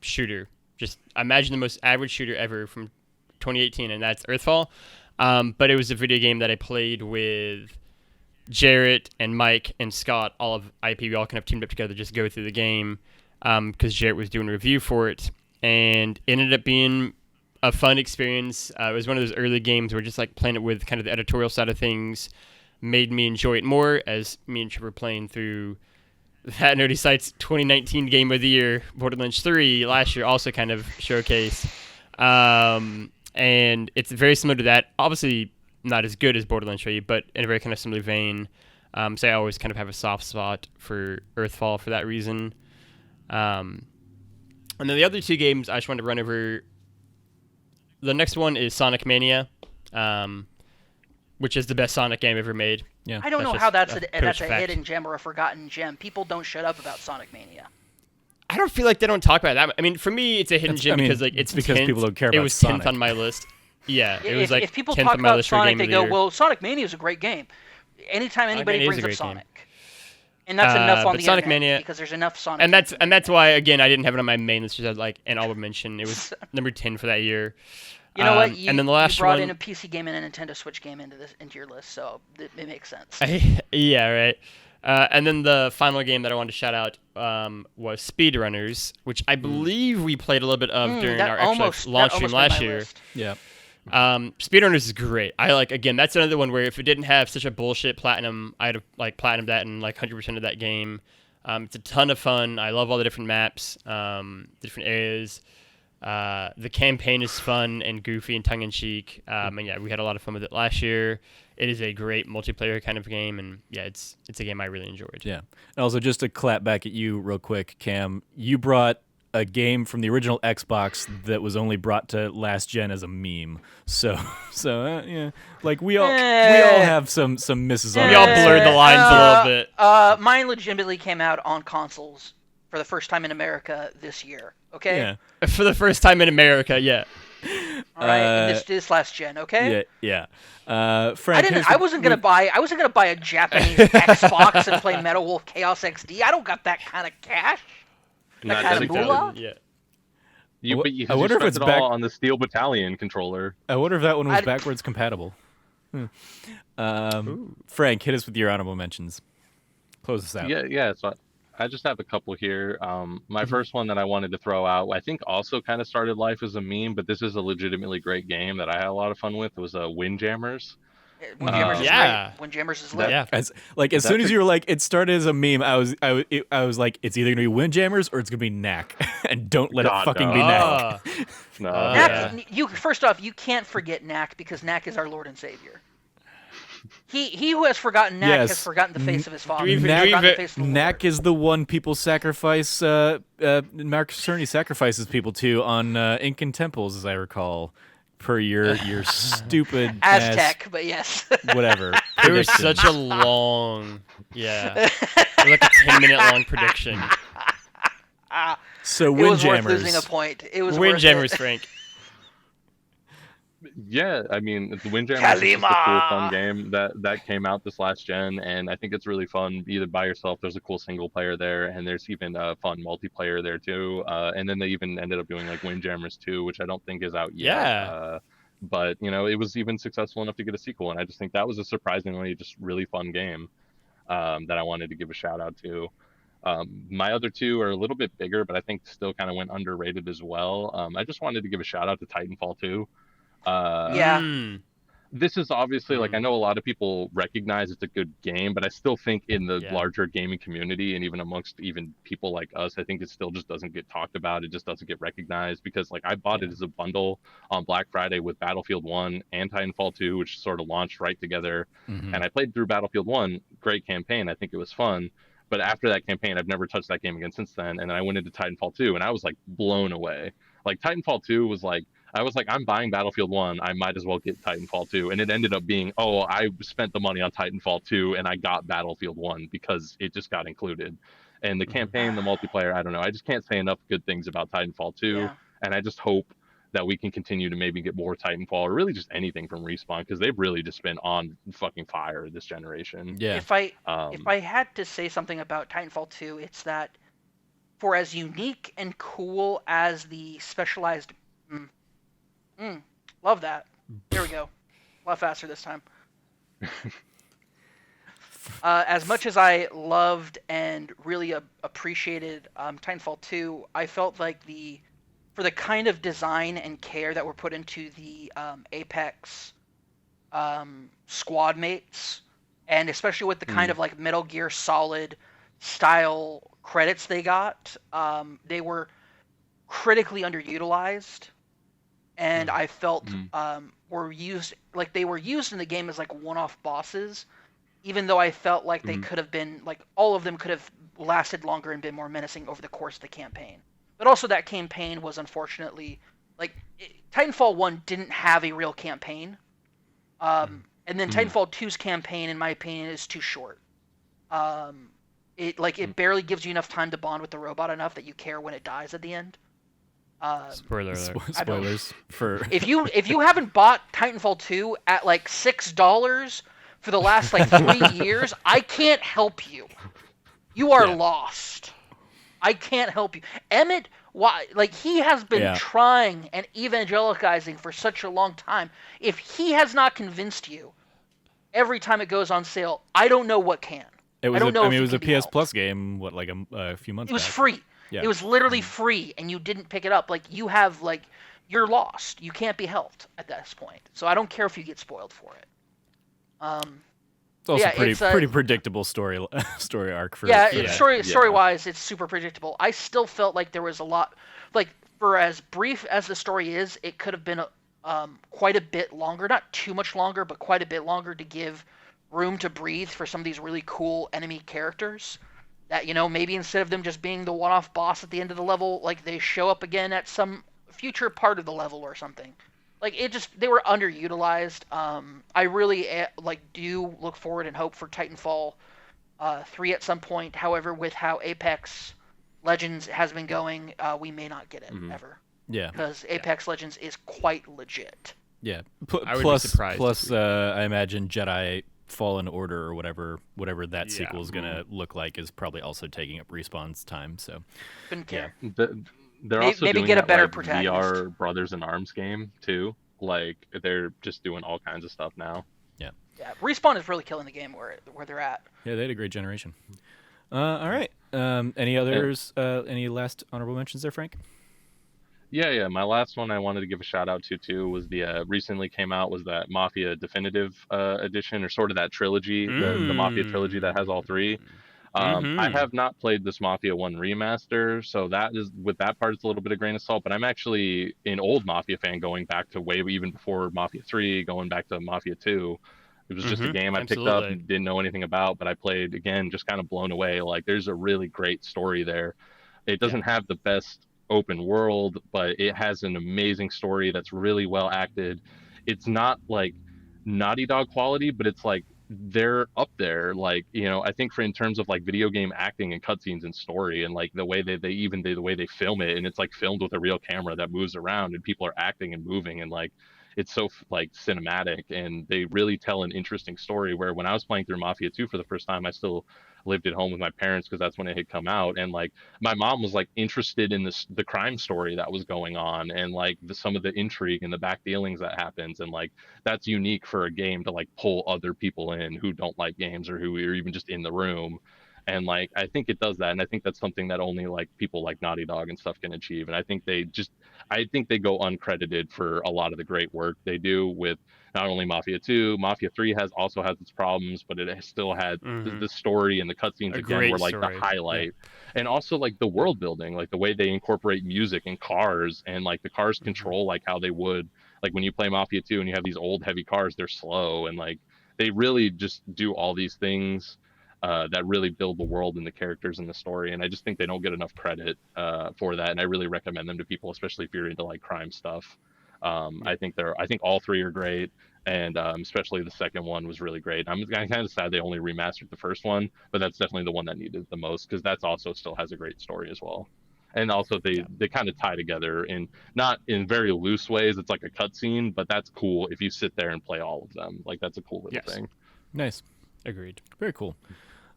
shooter. Just imagine the most average shooter ever from 2018, and that's Earthfall. But it was a video game that I played with Jarrett and Mike and Scott, all of IP. We all kind of teamed up together to just go through the game because Jarrett was doing a review for it, and it ended up being a fun experience. It was one of those early games where just like playing it with kind of the editorial side of things made me enjoy it more, as me and Trevor playing through that Nerdy Site's 2019 Game of the Year, Borderlands 3, last year, also kind of showcase. And it's very similar to that. Obviously, not as good as Borderlands 3, but in a very kind of similar vein. So I always kind of have a soft spot for Earthfall for that reason. And then the other two games I just wanted to run over. The next one is Sonic Mania, which is the best Sonic game ever made. Yeah. I don't know That's how just that's a fact. hidden gem or a forgotten gem. People don't shut up about Sonic Mania. I don't feel like they don't talk about that. I mean, for me, it's a hidden gem because like it's because 10th. people don't care It about was Sonic. 10th on my list. Yeah, it was If like people 10th talk on my about list for Sonic, Game they of the go, Year. "Well, Sonic Mania is a great game." Anytime anybody Mania is brings a up great game. Sonic, and that's enough on but the Sonic internet Mania- because there's enough Sonic. And that's why again I didn't have it on my main list. Just had like an honorable mention. It was number 10 for that year. You know what? And then the last you brought one, in a PC game and a Nintendo Switch game into your list, so it makes sense. yeah, right. And then the final game that I wanted to shout out was Speedrunners, which I believe we played a little bit of during that our almost- actual launch that stream almost made last my year. list. Yeah. Speedrunners is great. Again, that's another one where if it didn't have such a bullshit platinum, I'd have like platinumed that and like 100% of that game. It's a ton of fun. I love all the different maps, different areas. The campaign is fun and goofy and tongue-in-cheek. And yeah, we had a lot of fun with it last year. It is a great multiplayer kind of game, and yeah, it's a game I really enjoyed. Yeah. And also, just to clap back at you real quick, Cam, you brought a game from the original Xbox that was only brought to last gen as a meme. So yeah, like we all have some misses on. We all blurred the lines a little bit. Mine legitimately came out on consoles for the first time in America this year. Okay. Yeah. For the first time in America, yeah. All right. And this last gen. Okay. Yeah. Frank, I wasn't gonna buy a Japanese Xbox and play Metal Wolf Chaos XD. I don't got that kind of cash. Not kind of dedicated. moolah? Yeah. I wonder if it's spent it back- all on the Steel Battalion controller. I wonder if that one was I'd- backwards compatible. Frank, hit us with your honorable mentions. Close us out. Yeah. So I just have a couple here. My first one that I wanted to throw out, I think also kind of started life as a meme, but this is a legitimately great game that I had a lot of fun with. It was Windjammers. Windjammers is yeah. great. Windjammers is lit. Yeah. As soon as you were like, it started as a meme, I was like, it's either gonna be Windjammers or it's gonna be Knack, and don't let it God, fucking no. be Knack. Ah. No, Knack, first off, you can't forget Knack because Knack is our Lord and Savior. He who has forgotten Knack Yes. has forgotten the face of his father. we- He's do we- forgotten the face of the Knack Lord. is the one people sacrifice. Mark Cerny sacrifices people to on Incan temples, as I recall, per your stupid Aztec, but yes. ass whatever. It was prediction. such a long, yeah, it was like a 10-minute long prediction. So It was worth Windjammers. losing a point. It was worth Windjammers, it. Frank. Yeah, I mean, the Windjammers is just a cool, Kalima! fun game that came out this last gen, and I think it's really fun either by yourself. There's a cool single player there, and there's even a fun multiplayer there too. And then they even ended up doing like Windjammers 2, which I don't think is out yet. Yeah. But it was even successful enough to get a sequel, and I just think that was a surprisingly just really fun game that I wanted to give a shout out to. My other two are a little bit bigger, but I think still kind of went underrated as well. I just wanted to give a shout out to Titanfall 2. Yeah. This is obviously like I know a lot of people recognize it's a good game, but I still think in the Yeah. larger gaming community and even amongst even people like us, I think it still just doesn't get talked about. It just doesn't get recognized because like I bought it as a bundle on Black Friday with Battlefield 1 and Titanfall 2, which sort of launched right together. Mhm. And I played through Battlefield 1, great campaign. I think it was fun. But after that campaign, I've never touched that game again since then. And then I went into Titanfall 2 and I was like blown away. Like Titanfall 2 was like I was like, I'm buying Battlefield 1. I might as well get Titanfall 2. And it ended up being, oh, I spent the money on Titanfall 2 and I got Battlefield 1 because it just got included. And the campaign, the multiplayer, I don't know. I just can't say enough good things about Titanfall 2. Yeah. And I just hope that we can continue to maybe get more Titanfall or really just anything from Respawn because they've really just been on fucking fire this generation. Yeah. If I Um, had to say something about Titanfall 2, it's that for as unique and cool as the specialized love that. There we go. A lot faster this time. As much as I loved and really appreciated Titanfall 2, I felt like for the kind of design and care that were put into the Apex squad mates, and especially with the kind of like Metal Gear Solid style credits they got, they were critically underutilized, and I felt they were used in the game as like one-off bosses, even though I felt like they could have been like all of them could have lasted longer and been more menacing over the course of the campaign. But also that campaign was unfortunately Titanfall 1 didn't have a real campaign. And then Titanfall 2's campaign, in my opinion, is too short. It barely gives you enough time to bond with the robot enough that you care when it dies at the end. Spoiler alert. Spoilers for If you haven't bought Titanfall 2 at like $6 for the last like 3 years, I can't help you. You are lost. I can't help you. Emmett, why? Like, he has been trying and evangelicizing for such a long time. If he has not convinced you every time it goes on sale, I don't know what can. it was. I don't know. It if was it a can be PS helped. Plus game. What, like a few months? It was back. free. Yeah. It was literally free, and you didn't pick it up. Like, you're lost. You can't be helped at this point. So I don't care if you get spoiled for it. It's also yeah, pretty predictable story arc for story wise, it's super predictable. I still felt like there was a lot, like, for as brief as the story is, it could have been quite a bit longer, not too much longer, but quite a bit longer to give room to breathe for some of these really cool enemy characters. That, maybe instead of them just being the one-off boss at the end of the level, like, they show up again at some future part of the level or something. Like, they were underutilized. I really do look forward and hope for Titanfall 3 at some point. However, with how Apex Legends has been going, we may not get it ever. Yeah. Because Apex Legends is quite legit. Yeah. I would be surprised. Plus, I imagine Jedi Fallen Order or whatever that sequel is gonna look like is probably also taking up Respawn's time. So. Couldn't care. They're also maybe doing get a that, better like, protagonist. VR Brothers in Arms game too. Like, they're just doing all kinds of stuff now. Yeah, Respawn is really killing the game where they're at. Yeah, they had a great generation. All right. Any others? Any last honorable mentions there, Frank? Yeah. My last one I wanted to give a shout out to too was the recently came out was that Mafia Definitive edition, or sort of that trilogy, the Mafia trilogy that has all three. I have not played this Mafia 1 remaster, so that is, with that part, it's a little bit of grain of salt, but I'm actually an old Mafia fan going back to way even before Mafia 3, going back to Mafia 2. It was just a game I picked up and didn't know anything about, but I played again, just kind of blown away. Like, there's a really great story there. It doesn't have the best open world, but it has an amazing story that's really well acted. It's not like Naughty Dog quality, but it's like they're up there. Like, I think in terms of like video game acting and cutscenes and story, and like the way the way they film it, and it's like filmed with a real camera that moves around and people are acting and moving, and like it's so like cinematic, and they really tell an interesting story. Where when I was playing through Mafia 2 for the first time, I still lived at home with my parents because that's when it had come out, and like my mom was like interested in the crime story that was going on, and like some of the intrigue and the back dealings that happens, and like that's unique for a game to like pull other people in who don't like games or who are even just in the room. And like I think it does that, and I think that's something that only like people like Naughty Dog and stuff can achieve. And I think they go uncredited for a lot of the great work they do with not only Mafia 2. Mafia 3 also has its problems, but it still had the story and the cutscenes again were like the highlight. And also like the world building, like the way they incorporate music and cars, and like the cars control like how they would, like when you play Mafia 2 and you have these old heavy cars, they're slow, and like they really just do all these things that really build the world and the characters and the story. And I just think they don't get enough credit for that. And I really recommend them to people, especially if you're into like crime stuff. I think all three are great, and especially the second one was really great. I'm kind of sad they only remastered the first one, but that's definitely the one that needed the most because that's also still has a great story as well. And also they kind of tie together in not in very loose ways. It's like a cutscene, but that's cool if you sit there and play all of them. Like that's a cool little thing. Nice. Agreed. Very cool.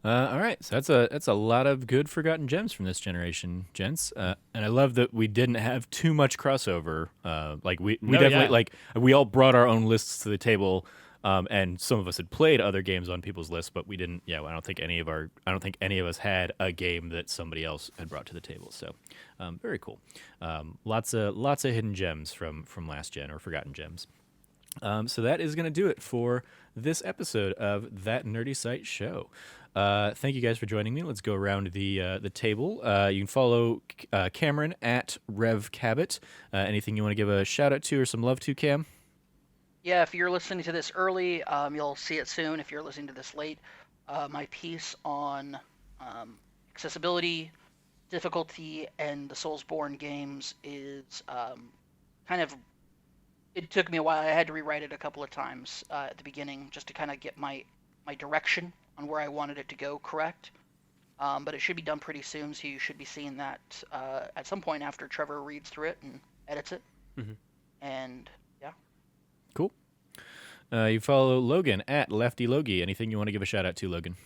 All right, so that's a lot of good forgotten gems from this generation, gents. And I love that we didn't have too much crossover. Like we definitely like we all brought our own lists to the table, and some of us had played other games on people's lists, but we didn't. Yeah, I don't think any of us had a game that somebody else had brought to the table. So very cool. Lots of hidden gems from last gen or forgotten gems. So that is going to do it for this episode of That Nerdy Site Show. Thank you guys for joining me. Let's go around the table. You can follow Cameron at Rev Cabot. Anything you want to give a shout out to or some love to, Cam? Yeah, if you're listening to this early, you'll see it soon. If you're listening to this late, my piece on accessibility, difficulty, and the Soulsborne games is kind of. It took me a while. I had to rewrite it a couple of times at the beginning just to kind of get my direction on where I wanted it to go correct. But it should be done pretty soon, so you should be seeing that at some point after Trevor reads through it and edits it. Mm-hmm. And yeah. Cool. You follow Logan at Lefty Logie. Anything you want to give a shout out to, Logan?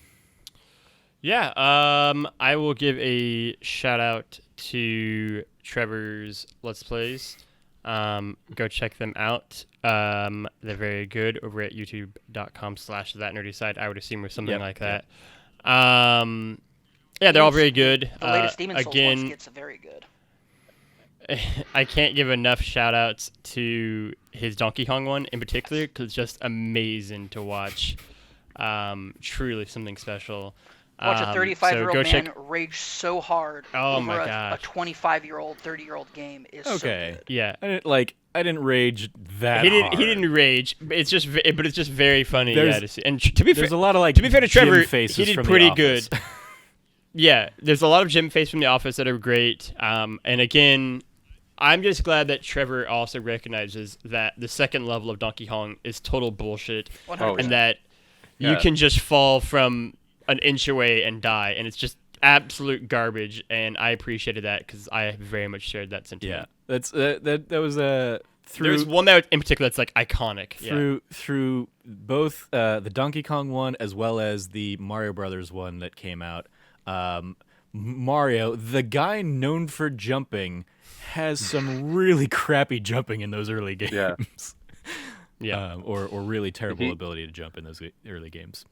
Yeah, I will give a shout out to Trevor's Let's Plays. Go check them out. They're very good over at youtube.com/thatnerdyside. I would assume or something like that. Yeah, they're all very good. The latest Demon Souls one gets very good. I can't give enough shout outs to his Donkey Kong one in particular because it's just amazing to watch. Truly something special. Watch a 35-year-old man rage so hard over a 25-year-old, 30-year-old game is so good. Yeah. I didn't rage that hard. He didn't rage. It's just very funny to see. And to be there's a lot of to be fair to Trevor, faces he did from pretty The good. Yeah, there's a lot of Jim face from The Office that are great. And again, I'm just glad that Trevor also recognizes that the second level of Donkey Kong is total bullshit, 100%. and that you can just fall from an inch away and die, and it's just absolute garbage. And I appreciated that because I very much shared that sentiment. Yeah, that was There's one that in particular that's like iconic. Through both the Donkey Kong one as well as the Mario Brothers one that came out. Mario, the guy known for jumping, has some really crappy jumping in those early games. Yeah. Or really terrible ability to jump in those early games.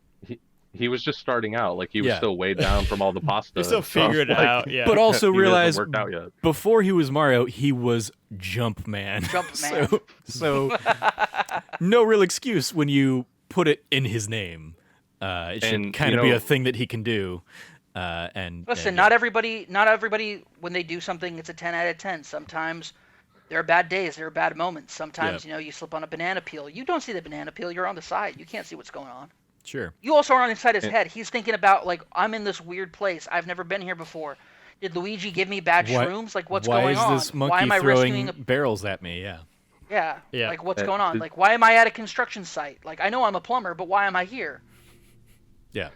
He was just starting out, like he was still way down from all the pasta. He still figured it out, yeah. But also realized worked out yet. Before he was Mario, he was Jumpman. Jumpman. So no real excuse when you put it in his name. It should kind of be a thing that he can do. Listen, not everybody when they do something, it's a 10 out of 10. Sometimes there are bad days, there are bad moments. Sometimes you slip on a banana peel. You don't see the banana peel. You're on the side. You can't see what's going on. Sure. You also are on inside his head. He's thinking about, like, I'm in this weird place. I've never been here before. Did Luigi give me bad shrooms? Like, what's going on? Why is this monkey throwing barrels at me? Yeah. Like, what's going on? Like, why am I at a construction site? Like, I know I'm a plumber, but why am I here? Yeah.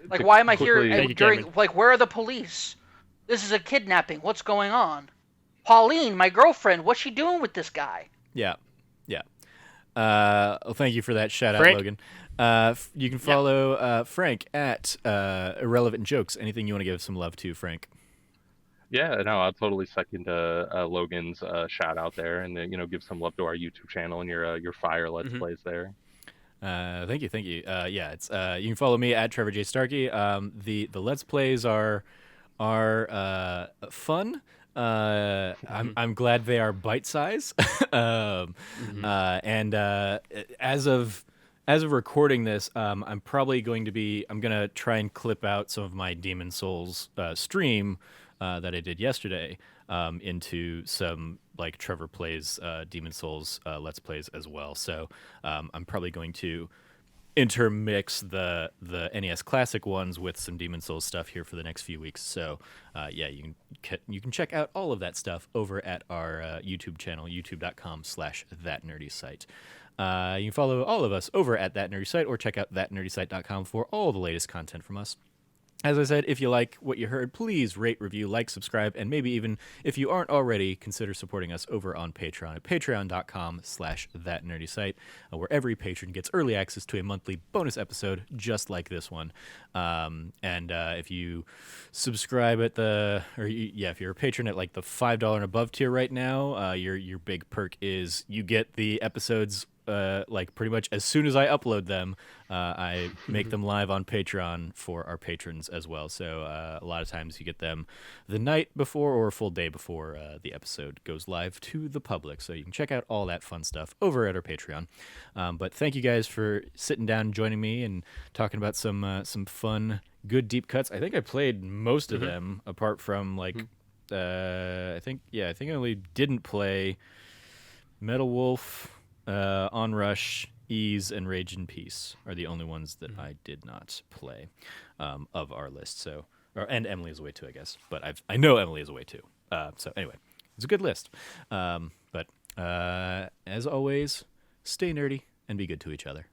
Like, why am I here during, like, where are the police? This is a kidnapping. What's going on? Pauline, my girlfriend, what's she doing with this guy? Yeah. Well, thank you for that shout out, Logan. You can follow Frank at Irrelevant Jokes. Anything you want to give some love to, Frank? Yeah, no, I'll totally second Logan's shout out there, and give some love to our YouTube channel and your fire Let's Plays there. Thank you. It's you can follow me at Trevor J Starkey. The Let's Plays are fun. I'm glad they are bite size. And as of recording this, I'm gonna try and clip out some of my Demon Souls stream that I did yesterday into some like Trevor Plays Demon Souls Let's Plays as well. So I'm probably going to intermix the NES Classic ones with some Demon Souls stuff here for the next few weeks. So, yeah, you can check out all of that stuff over at our YouTube channel, youtube.com/thatnerdysite. You can follow all of us over at That Nerdy Site or check out thatnerdysite.com for all the latest content from us. As I said, if you like what you heard, please rate, review, like, subscribe, and maybe even, if you aren't already, consider supporting us over on Patreon at patreon.com/thatnerdysite, where every patron gets early access to a monthly bonus episode just like this one. If you subscribe at if you're a patron at like the $5 and above tier right now, your big perk is you get the episodes like pretty much as soon as I upload them. I make them live on Patreon for our patrons as well. So a lot of times you get them the night before or a full day before the episode goes live to the public. So you can check out all that fun stuff over at our Patreon. But thank you guys for sitting down and joining me and talking about some fun, good deep cuts. I think I played most of them apart from like I think I only didn't play Metal Wolf, Onrush, Ease, and Rage in Peace are the only ones that I did not play of our list. So, and Emily is away too, I guess. But I know Emily is away too. So anyway, it's a good list. But as always, stay nerdy and be good to each other.